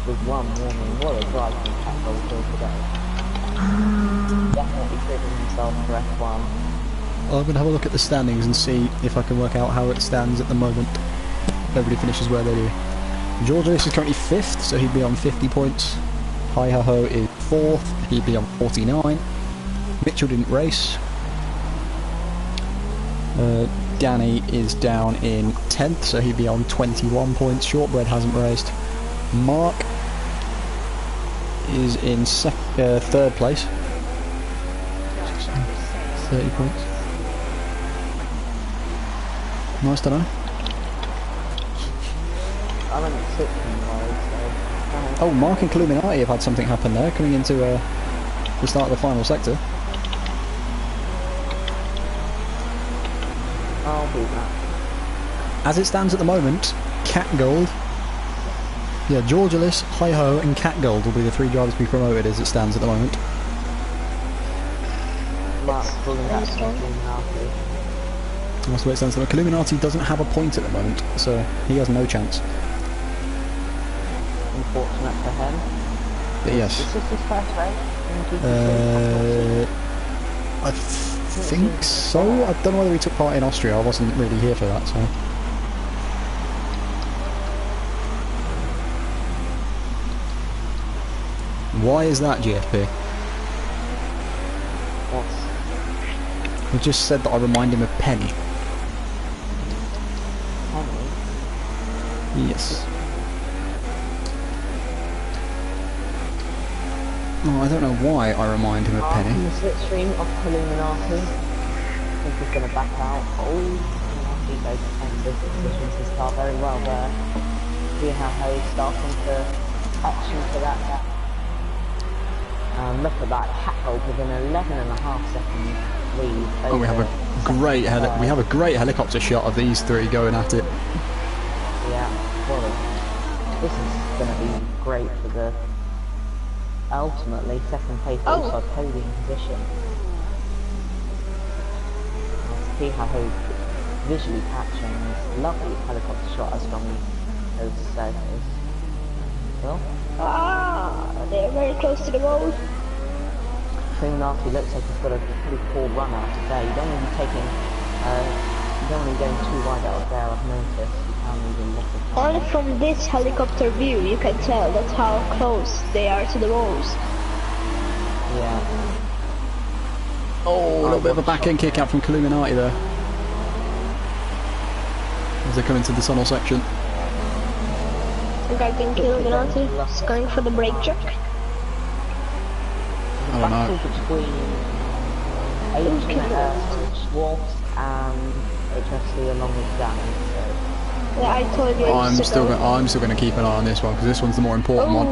with 1 warning. What a drive from Catgold till today. Definitely proving himself for F1. Well, I'm going to have a look at the standings and see if I can work out how it stands at the moment. Everybody finishes where they do. George is currently 5th, so he'd be on 50 points. Hi-Ho is 4th, he'd be on 49. Mitchell didn't race. Danny is down in 10th, so he'd be on 21 points. Shortbread hasn't raced. Mark is in 3rd place. 30 points. Nice to know. I'm in 6th in the road, so... Oh, Mark and Illuminati have had something happen there, coming into the start of the final sector. I'll beat that. As it stands at the moment, Cat Gold, yeah, Georgialis, Hi-Ho and Cat Gold will be the 3 drivers to be promoted as it stands at the moment. Mark's pulling that Illuminati. That's the way it stands. Illuminati doesn't have a point at the moment, so he has no chance. Unfortunate for him. Yes. Is this his first race? I think so. I don't know whether he took part in Austria. I wasn't really here for that, so. Why is that, GFP? What's... He just said that I remind him of Penny. Penny? Yes. Oh, I don't know why I remind him of Penny. In the slipstream of Illuminati. I think he's going to back out. Oh, he goes defensive. Positions his car very well there. See how he's starting to action for that. Look at that, Catgold with an 11.5 second lead. Oh, we have a great helicopter shot of these 3 going at it. Yeah, well, this is going to be great for the ultimately second place also podium position. See how he's visually catching this lovely helicopter shot as from those circles. Well, they're very close to the road. Illuminati looks like he's got a pretty poor run out today. You don't want to be taking, you don't want to be going too wide out there, I've noticed. You can't even look at Only from this helicopter view you can tell that's how close they are to the walls. Yeah. Oh, a little bit of a back end kick out from Illuminati there. As they come into the tunnel section. I think Illuminati is going for the brake check. I don't know. Between Schwartz and HFC along with Danny. So. Yeah, I told you. I'm still going to keep an eye on this one because this one's the more important one.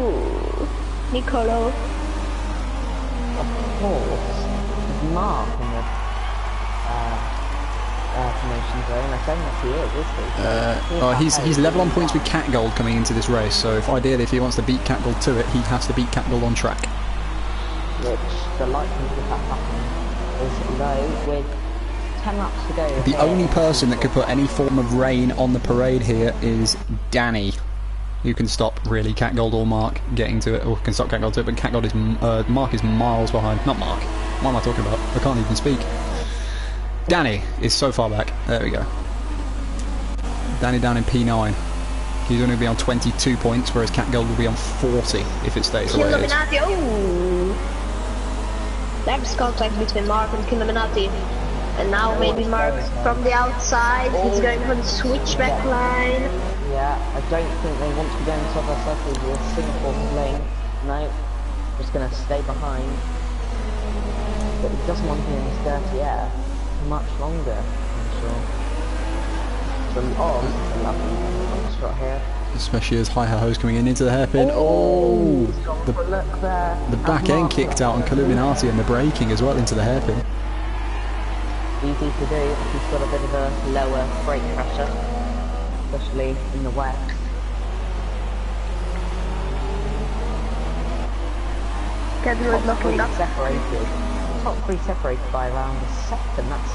Nicolo. Of course, Mark in the promotion zone. I don't know if he is he? He's level on points with Cat Gold coming into this race, so if he wants to beat Cat Gold to it, he has to beat Cat Gold on track. Which the likelihood of that happening is low with 10 laps to go. The only person that could put any form of rain on the parade here is Danny, who can stop really Cat Gold or Mark getting to it, or can stop Cat Gold to it, but Cat Gold is Mark is miles behind. Not Mark. What am I talking about? I can't even speak. Danny is so far back. There we go. Danny down in P9. He's only going to be on 22 points, whereas Cat Gold will be on 40 if it stays the way it is. There's contact between Mark and Illuminati. And now maybe Mark from the outside, he's going for the switchback line. Yeah, I don't think they want to be going to other circles with Singapore lane. No, just going to stay behind. But he doesn't want to be in this dirty air much longer, I'm sure. The lovely shot here. Especially as Hi-Ho's coming into the hairpin. Oh! The back end kicked out on Illuminati and the braking as well into the hairpin. Easy to do if he's got a bit of a lower brake pressure, especially in the wet. Kedwood looking up. Top 3 separated by around a second. That's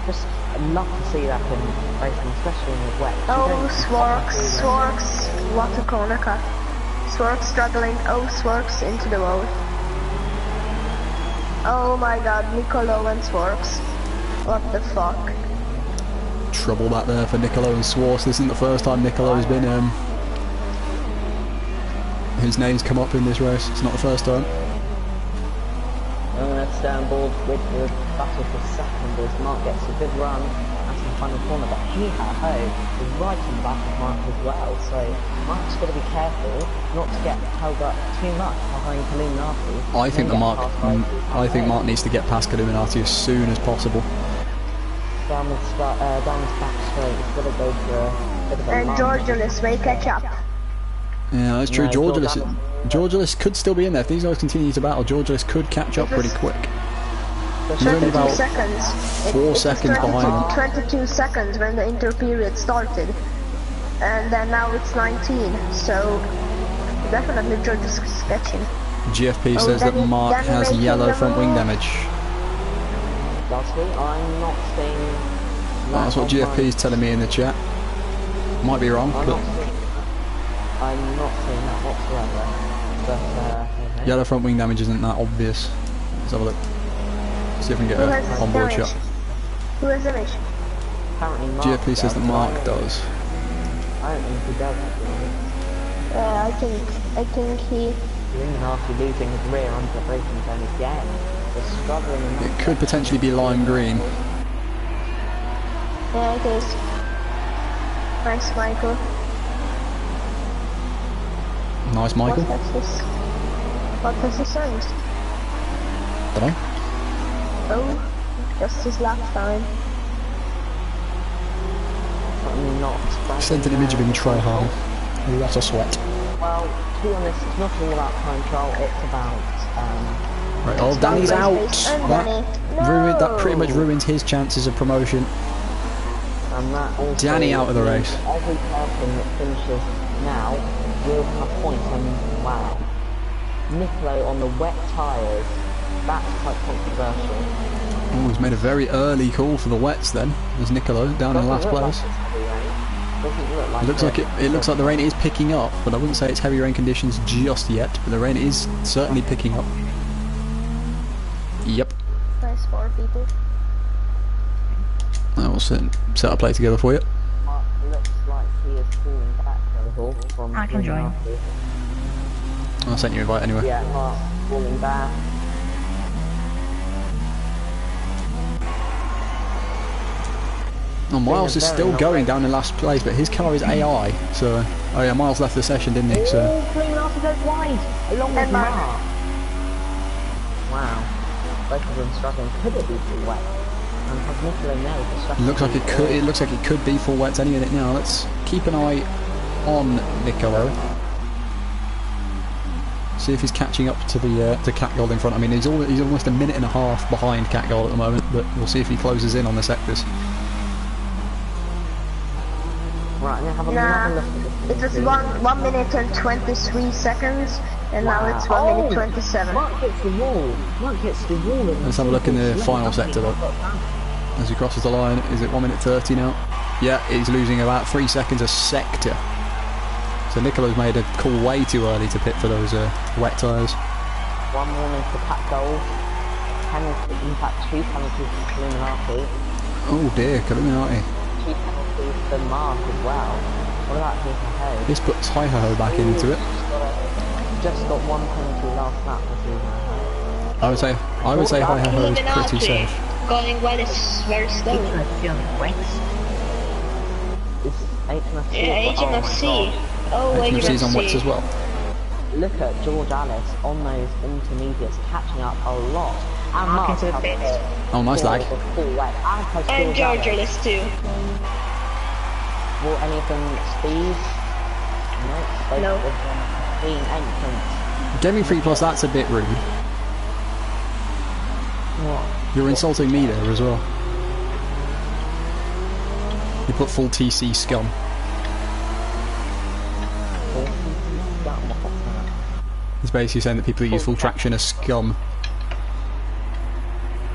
just, I'd love to see that in racing, especially in the wet. Oh, Swarks, what a corner cut. Swarks struggling, Swarks into the road. Oh my god, Nicolo and Swarks. What the fuck? Trouble back there for Nicolo and Swartz. This isn't the first time Nicolo has been, his name's come up in this race. It's not the first time. Let's stay on board with the battle for second as Mark gets a good run as he final corner, but he-ha-ho is right in the back of Mark as well, so Mark's got to be careful not to get held up too much behind Illuminati. I think Mark needs to get past Illuminati as soon as possible. Down the back straight, he's got to go for a bit of a And lunge. Georgianus may catch up. Yeah, that's true. No, Georgialus could still be in there. If these guys continue to battle, Georgialus could catch up pretty quick. He's only 22 about seconds. 4 seconds behind them. 22 seconds when the interperiod started. And then now it's 19. So definitely Georgius is catching. GFP says that Mark has yellow front wing damage. Does he? I'm not seeing that. That's what GFP is telling me in the chat. Might be wrong, but I'm not seeing that whatsoever. But, okay. yellow front wing damage isn't that obvious. Let's have a look. See if we can get Who a has onboard damage? shot. Who has damage? Apparently Mark GFP says that Mark does. I don't think he does, actually. Yeah, I think he. Illuminati losing his rear onto the braking zone again. They're struggling in It could potentially be lime green. Yeah, it is. Nice, Michael. Nice, Michael. What has he sent? Dunno. Oh, just his lap time. I'm not Sent an image of him try hard. Ooh, that's a sweat. Well, to be honest, it's nothing about time trial, it's about Right, oh, Danny's out. And That pretty much ruins his chances of promotion. and that also Danny out of the race. every person that finishes now will have points, and wow. Nicolo on the wet tyres, that's quite controversial. Oh, he's made a very early call for the wets then. There's Nicolo down in last place. It looks like the rain is picking up, but I wouldn't say it's heavy rain conditions just yet, but the rain is certainly picking up. Yep. Nice for people. I will set a play together for you. Mark looks like he is falling back a little from I can join. I'll send you an invite anyway. Yeah, Mark falling back. Oh, Miles is still going down in last place, but his car is AI, so... Oh yeah, Miles left the session, didn't he? So Illuminati goes wide, along with Mark. Wow. Both of them struggling. Could it be too wet? And has Nicolo nailed the strategy? it looks like it could be full wets any minute now. Let's keep an eye on Nicolo. See if he's catching up to the to Catgold in front. I mean, he's almost a minute and a half behind Catgold at the moment, but we'll see if he closes in on the sectors. Right, I'm gonna have another look at this. It was 1 minute and 23 seconds, and now it's 1 minute 27. Mark hits the wall. Mark hits the wall. Let's have a look in the final sector though. As he crosses the line, is it 1 minute 30 now? Yeah, he's losing about 3 seconds a sector. So Nicolo's made a call way too early to pit for those wet tyres. One warning for Catgold. Penalty, in fact 2 penalties for Illuminati. Oh dear, Illuminati. 2 penalties for Mark as well. What about Hi-Ho? This puts Hi-Ho back into it. Just got 1 penalty last lap for Hi-Ho. I would say Hi-Ho is pretty safe. Going well is very slow. It's HMFC. Yeah, HMFC. Oh, HMFC's on wets as well. Look at George Alice on those intermediates, catching up a lot. And Mark into the has pits. hit Oh, nice lag. the full wet, And George George Alice. Alice too. Will anything speed? No. No. Both of them clean entrance. Gaming 3 Plus, that's a bit rude. What? You're insulting me there as well. You put full TC scum. It's basically saying that people that use full traction are scum.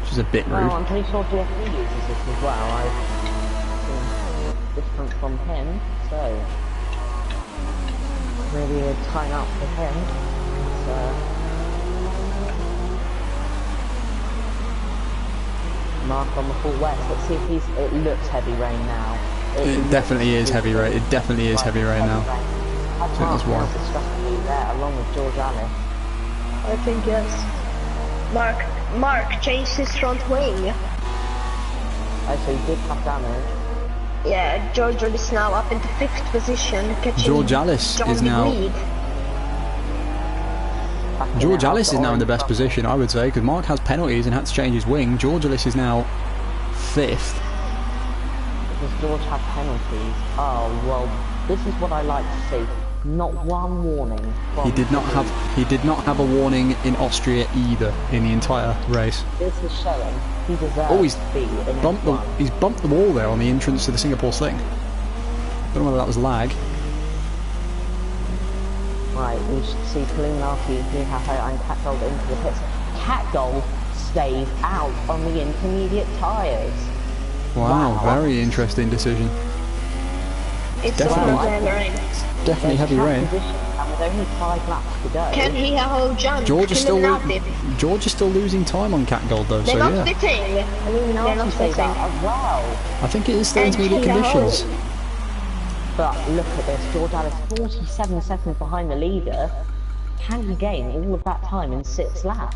Which is a bit rude. Well, I'm pretty sure GFP uses this as well. I've seen different from him, so maybe a time out for him. So Mark on the full west. Let's see if he's. It looks heavy rain now. It definitely is heavy rain. It definitely is heavy rain now. I think that's why. The strategy there, along with George Alice. I think yes. Mark changed his front wing. Oh, so he did have damage. Yeah, George is now up into 5th position, catching George Alice John is now. Reed. George Alice is now in the best position, I would say, because Mark has penalties and had to change his wing. George Alice is now 5th. Does George have penalties? Oh, well, this is what I like to see. Not one warning. He did not have a warning in Austria either in the entire race. This is showing he deserves Oh, to be in F1. he's bumped the wall there on the entrance to the Singapore Sling. Don't know whether that was lag. Right, we should see Kalinaki, Hihaho and Catgold into the pits. Catgold stays out on the intermediate tyres. Wow, very interesting decision. It's Definitely. definitely Definitely heavy rain. And with only 5 laps to go. Can he hold jump? George is still Illuminati. George is still losing time on Catgold though, They're so not yeah. fitting. They're not Illuminati say fitting. that as well. I think it is still And intermediate he conditions. holds. But look at this, George Alice 47 seconds behind the leader. Can he gain all of that time in 6 laps?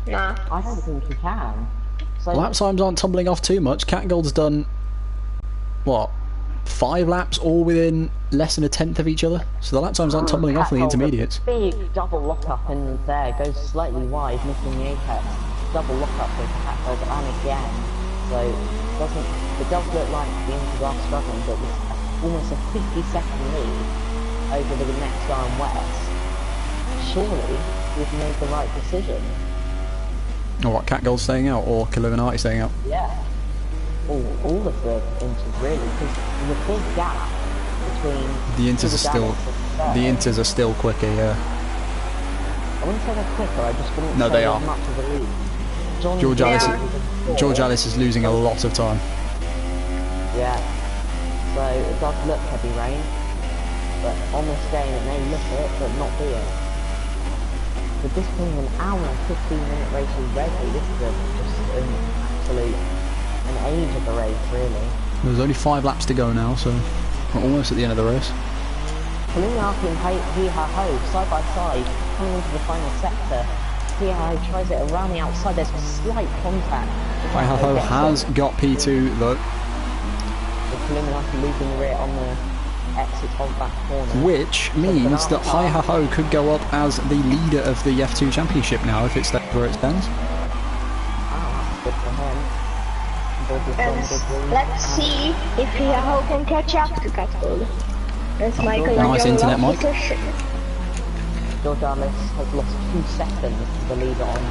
Nah. I don't think he can. So Lap times aren't tumbling off too much. Catgold's done what? 5 laps all within less than a tenth of each other. So the lap times aren't tumbling off in the Catgold, intermediates. a big double lock up in there, goes slightly wide, missing the apex. Double lock up with Catgold and again. So it does look like the Inters are struggling, but with almost a 50-second lead over the next guy on West. Surely we've made the right decision. Or what, Catgold's staying out or Illuminati staying out? Yeah. All of the Inters really, because there's a big gap between The Inters are still quicker, yeah. I wouldn't say they're quicker, I just wouldn't No, say they there's are. much of a lead. George Alice is losing a lot of time. Yeah. So it does look heavy rain, but on this game it may look it, but not be it. With this being an hour and 15-minute race already, this is just an absolute an age of the race, really. There's only 5 laps to go now, so we're almost at the end of the race. Kalinaki and Hihaho side by side coming into the final sector. Hihaho tries it around the outside. There's a slight contact. Hihaho has got P2 though, Kalinaki losing the rear on the exit of that corner. which means that Hihaho could go up as the leader of the F2 Championship now if it stays where it stands. Ah, good for him. And let's see if Hihaho can catch up to Catgold. That's Michael Nice on internet, Mike. position. George Alice has lost 2 seconds to the leader on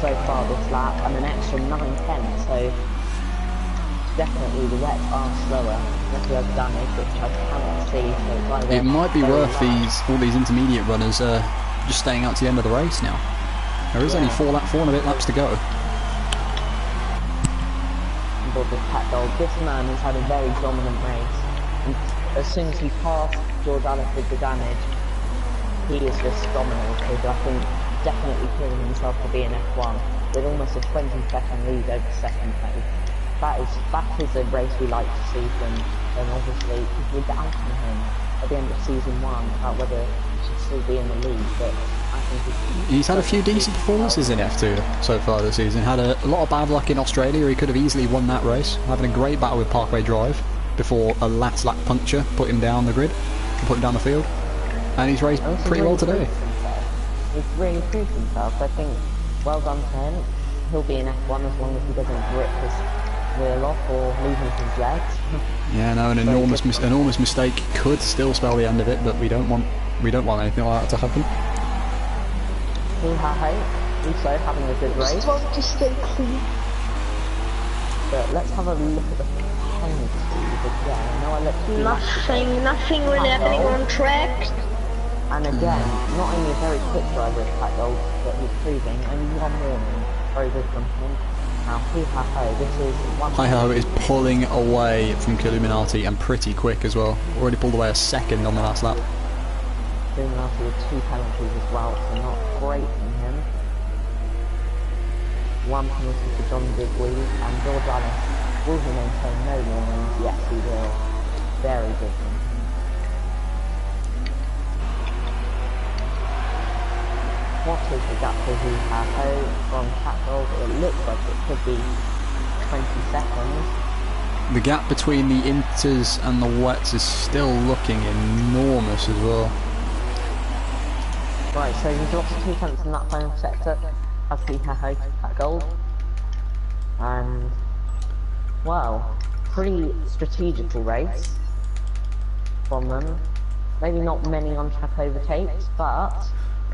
so far this lap and an extra 9/10, so definitely the wets are slower. Unless we have damage, which I cannot see, so it's either It might be very worth light. all these intermediate runners just staying out to the end of the race now. There is only 4 and a bit laps to go. But with Catgold, this man has had a very dominant race. And as soon as he passed George Alice with the damage, he is just dominated. I think definitely proving himself to be an F1 with almost a 20-second lead over second place. That is a race we like to see from him, and obviously because we're doubting him at the end of season 1 about whether he should still be in the lead, but I think He's had a few decent performances in F2 so far this season. Had a lot of bad luck in Australia. He could have easily won that race. Having a great battle with Parkway Drive before a last lap puncture put him down the grid, put him down the field, and he's raced pretty well today. He's really proved himself. I think well done to him. He'll be in F1 as long as he doesn't rip his wheel off or losing his legs. Yeah, no, an enormous mistake could still spell the end of it, but we don't want anything like that to happen. Hihaho also having a good race. Just want to stay clean. But let's have a look at the penalties again. I know I looked through Nothing really happening on track. And again, not only a very quick driver of Catgold, but he's proving only 1 warning. Very good from him. Now Hihaho, this is one. Hihaho is pulling away from Illuminati and pretty quick as well. Already pulled away a second on the last lap. Illuminati with 2 penalties as well, so not great from him. 1 penalty for John Digweed, and George Alice. Will he maintain no warnings? Yes, he will. Very good from him. What is the gap for Hihaho from Catgold? It looks like it could be 20 seconds. The gap between the Inters and the Wets is still looking enormous as well. Right, so he's lost 2 tenths in that final sector as he had that gold. And, well, pretty strategical race from them. Maybe not many on-track overtakes, but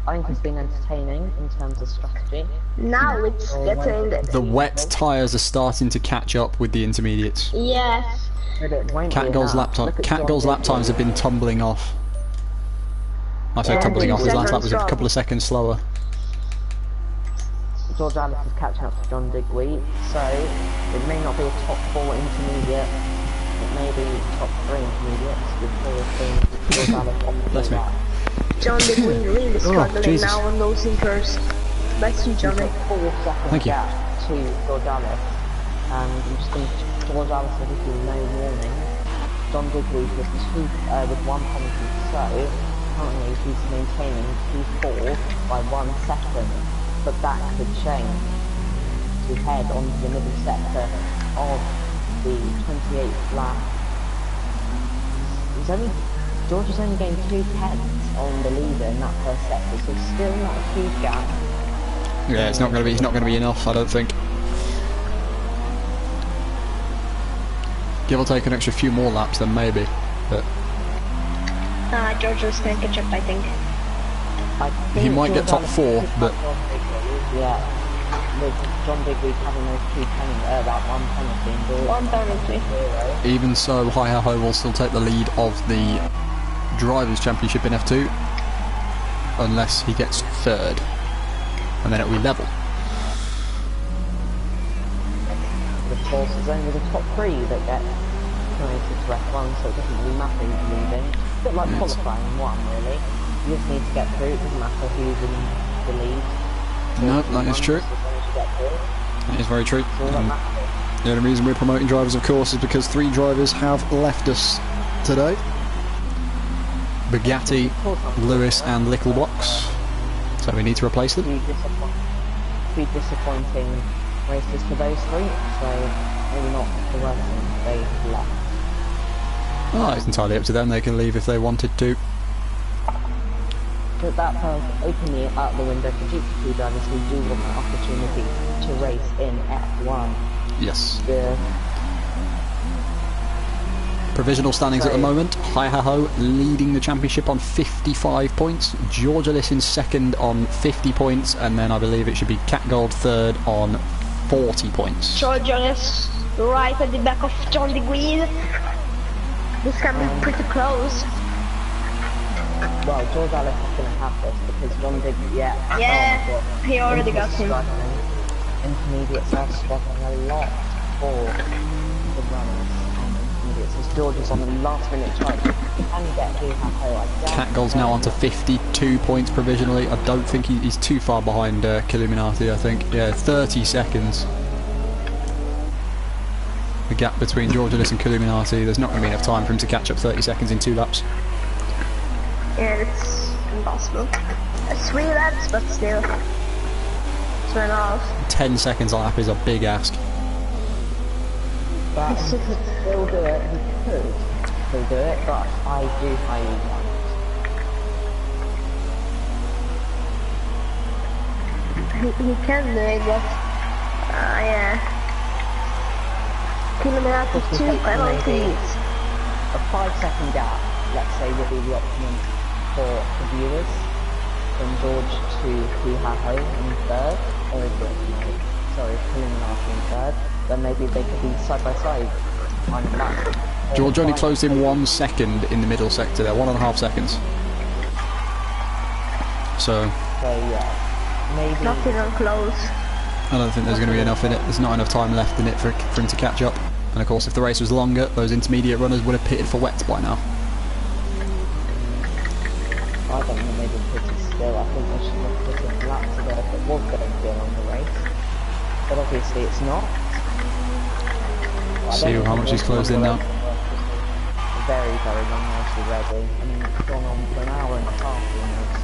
I think it's been entertaining in terms of strategy. Now it's getting... The wet tyres are starting to catch up with the intermediates. Yes. But it won't be Catgold's enough. Look at Catgold's John lap times have been tumbling off. I say Yeah, tumbling off, his last lap was a seconds couple of seconds slower. George Alice is catching up to John Digweed, so it may not be a top 4 intermediate, it may be top 3 intermediates with George Alice on the Bless me. lap. John Digweed really struggling Jesus. now on those sinkers. Bless you, Johnny. 4 second Thank you. gap to George Alice, and I'm just going to George Alice will give you no warning. John Digweed with 1 penalty, so currently he's maintaining P4 by 1 second, but that could change to head onto the middle sector of the 28th lap. George has only gained 2 tenths on the leader in that first sector, so still not a huge gap. Yeah, it's not going to be enough, I don't think. Give or take an extra few more laps, then maybe. But George was going to catch up, I think. he might get top 4, but Yeah, with John Digweed having those 2 penalties, that 1 penalty and the 1 penalty. even so, Hi-Ho will still take the lead of the Drivers' Championship in F2, unless he gets 3rd, and then it'll be level. Of course, it's only the top 3 that get promoted to F1, so it doesn't really matter who's leading. It's a bit like qualifying 1, really. You just need to get through, it doesn't matter who's in the lead. No, that is true. That is very true. And the only reason we're promoting drivers, of course, is because 3 drivers have left us today. Bugatti, Lewis and Littlebox. So we need to replace them. Be disappointing races for those 3, so maybe not the worst thing they've left. Oh, it's entirely up to them. They can leave if they wanted to. But that does open me out the window for GP2 drivers who do want an opportunity to race in F1. Yes. The Provisional standings at the moment. Hi-Ho leading the championship on 55 points. George Alice in 2nd on 50 points. And then I believe it should be Catgold 3rd on 40 points. George Alice right at the back of John Digweed. This can be pretty close. Well, George Alice is going to have this because John did, Yeah, he already got him. Intermediates are struggling a lot for the runners and intermediates. As George is on the last minute charge, he can get Catgold's now on to 52 points provisionally. I don't think he's too far behind Killuminati, I think. Yeah, 30 seconds. The gap between George Alice and Killuminati, there's not going to be enough time for him to catch up 30 seconds in 2 laps. Yeah, it's impossible. 3 laps, but still. 2.5. 10 seconds a lap is a big ask. But he could still do it, he could still do it, but I do highly doubt it. He can do it, but... yeah. Killuminati 2 penalties. A 5-second gap, let's say, would be the optimum for the viewers. From George to Hi-Ho in 3rd, or Killuminati in 3rd, then maybe they could be side by side on the lap. George only closed in 1 second in the middle sector there, 1.5 seconds. So yeah, maybe... Not even close. I don't think there's going to be enough in it. There's not enough time left in it for him to catch up. And of course, if the race was longer, those intermediate runners would have pitted for wets by now. I don't think they would put it still. I think they should have put it laps ago if it was going to be a longer race. But obviously it's not. See how much he's closed in now. Very, very long race already. I mean, it's gone on for an hour and a half almost.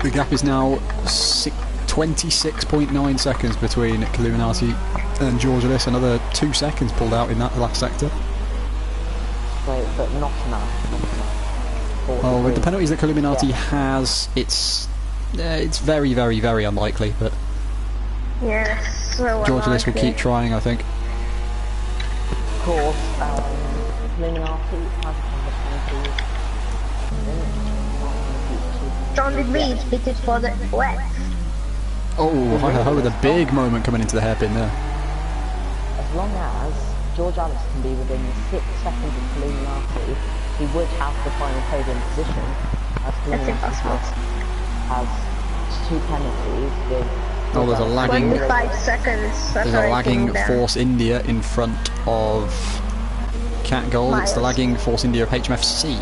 Very. The gap is now 26.9 seconds between Illuminati and Georgilis. Another 2 seconds pulled out in that last sector. Wait, but not enough. Not enough. Oh, with the penalties that Illuminati has, it's very, very, very unlikely, but Yes, so Georgilis will keep trying, I think. Of course, Illuminati has John did Reed beat it for the wet. Oh, hi-ho with a big moment coming into the hairpin there. As long as George Alice can be within 6 seconds of Illuminati, he would have the final podium position, as Illuminati has 2 penalties with... Oh, there's a lagging... 25 seconds. There's a lagging Force India in front of Cat Gold. It's the lagging Force India of HMFC.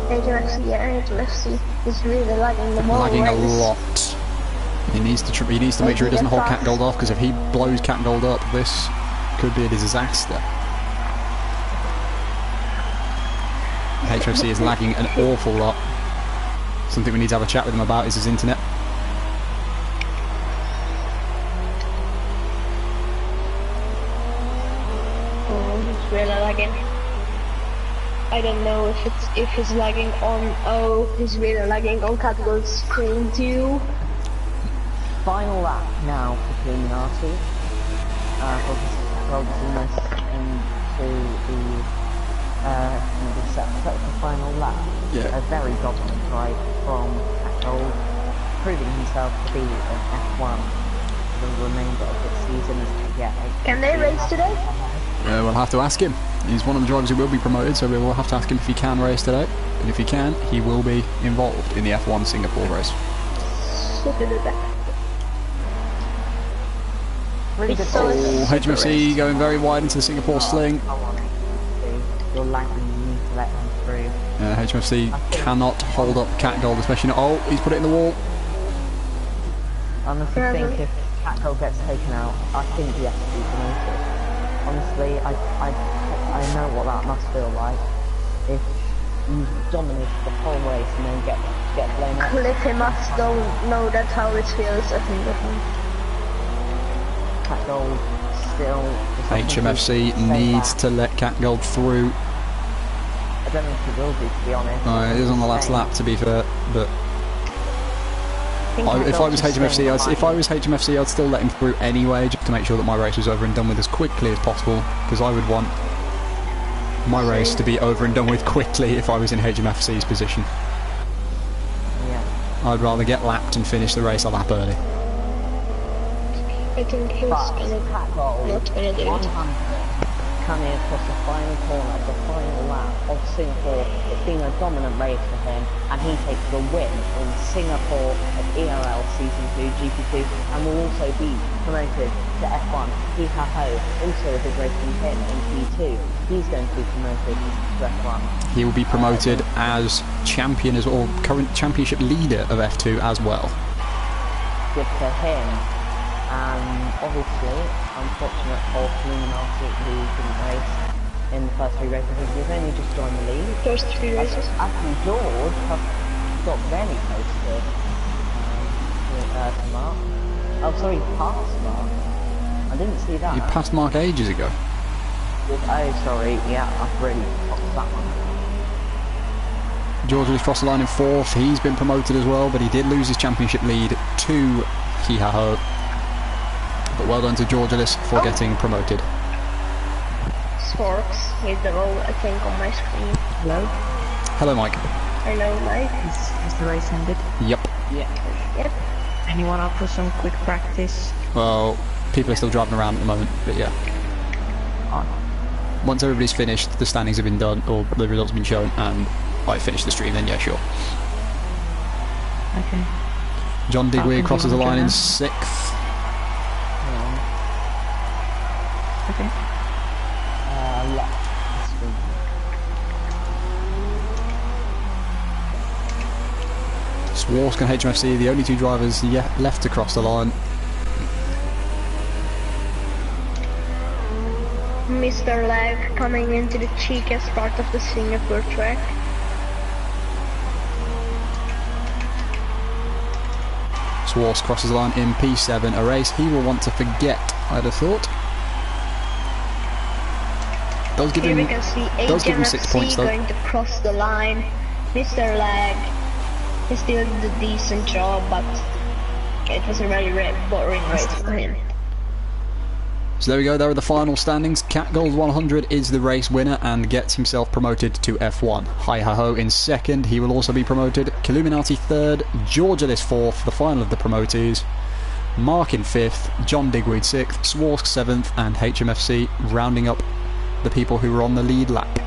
HMFC, yeah, HMFC is really lagging the whole Lagging a race. lot. He needs to make sure he doesn't hold Cat Gold off, because if he blows Cat Gold up, this could be a disaster. HMFC is lagging an awful lot. Something we need to have a chat with him about is his internet. It's really lagging. I don't know if he's lagging on. Oh, he's really lagging on Cat Gold's screen too. Final lap now for Illuminati. Obviously, Cat Gold is almost into the set for the final lap. Yeah. A very dominant ride from Cat Gold, proving himself to be an F1 for the remainder of this season. Can they race today? We'll have to ask him. He's one of the drivers who will be promoted, so we will have to ask him if he can race today. And if he can, he will be involved in the F1 Singapore race. Really good. Oh, HMFC going very wide into the Singapore sling. Come on, HMFC. You're lagging, you need to let him through. HMFC cannot hold up Cat Gold, especially not... Oh, he's put it in the wall. I honestly think if Cat Gold gets taken out, I think he has to be promoted. Honestly, I know what that must feel like. If you dominate the whole race and then get blown up. Cliffy must know that's how it feels, I think. Cat Gold still... HMFC needs to let Cat Gold through. I don't think he will be, to be honest. It is on the last lap, to be fair, but... If I was HMFC, I'd still let him through anyway, just to make sure that my race was over and done with as quickly as possible, because I would want my race to be over and done with quickly if I was in HMFC's position. Yeah. I'd rather get lapped and finish the race a lap early. I think he's not gonna do it. Coming across the final corner of the final lap of Singapore. It's been a dominant race for him, and he takes the win in Singapore of ERL Season 2 GP2, and will also be promoted to F1. Hee ha ho, also a big race from him in P2. He's going to be promoted to F1. He will be promoted as champion, or current championship leader of F2 as well. Good for him. And obviously, unfortunate for Illuminati, who didn't race in the first 3 races. He's only just joined the league. First 3 races. Actually, George has got very close to Mark. Oh, sorry, past Mark. I didn't see that. He passed Mark ages ago. Oh, sorry. Yeah, I've really popped that one. George has crossed the line in 4th. He's been promoted as well, but he did lose his championship lead to Hee ha ho. But well done to George Ellis for getting promoted. Sporks with the roll, I think, on my screen. Hello? Hello, Mike. Hello, Mike. Is the race ended? Yep. Yeah. Yep. Anyone up for some quick practice? Well, people are still driving around at the moment, but yeah. Once everybody's finished, the standings have been done, or the results have been shown, and I finish the stream, then yeah, sure. Okay. John Digweed crosses the line in 6th. Okay. Swarsky and HMFC, the only 2 drivers yet left to cross the line. Mr. Lag coming into the cheekiest part of the Singapore track. Swartz crosses the line in P7, a race he will want to forget, I'd have thought. Does give Here him, we can see does give him 6 points though. going to cross the line. Mr. Lag, he still did a decent job, but it was a very boring race for him. So there we go, there are the final standings. Cat Gold 100 is the race winner and gets himself promoted to F1. Hi Ha Ho in second, he will also be promoted. Killuminati third, Georgialis fourth, the final of the promotees. Mark in fifth, John Digweed sixth, Swarsk seventh, and HMFC rounding up the people who were on the lead lap.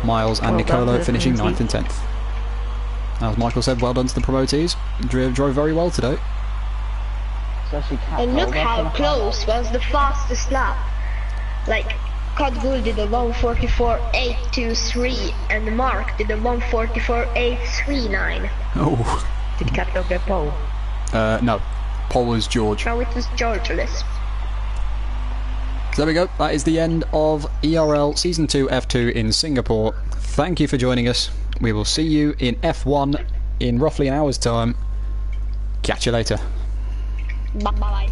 Miles and Nicolo finishing 9th and 10th. As Michael said, well done to the promotees. Drove very well today. And look how close was the fastest lap. Like, Codgould did a 1:44.823 and Mark did a 1:44.839. Oh. Did Cat Dog get pole? No. Pole was George. No, it was Georgilis. So there we go, that is the end of ERL Season 2 F2 in Singapore. Thank you for joining us. We will see you in F1 in roughly an hour's time. Catch you later. Bye-bye.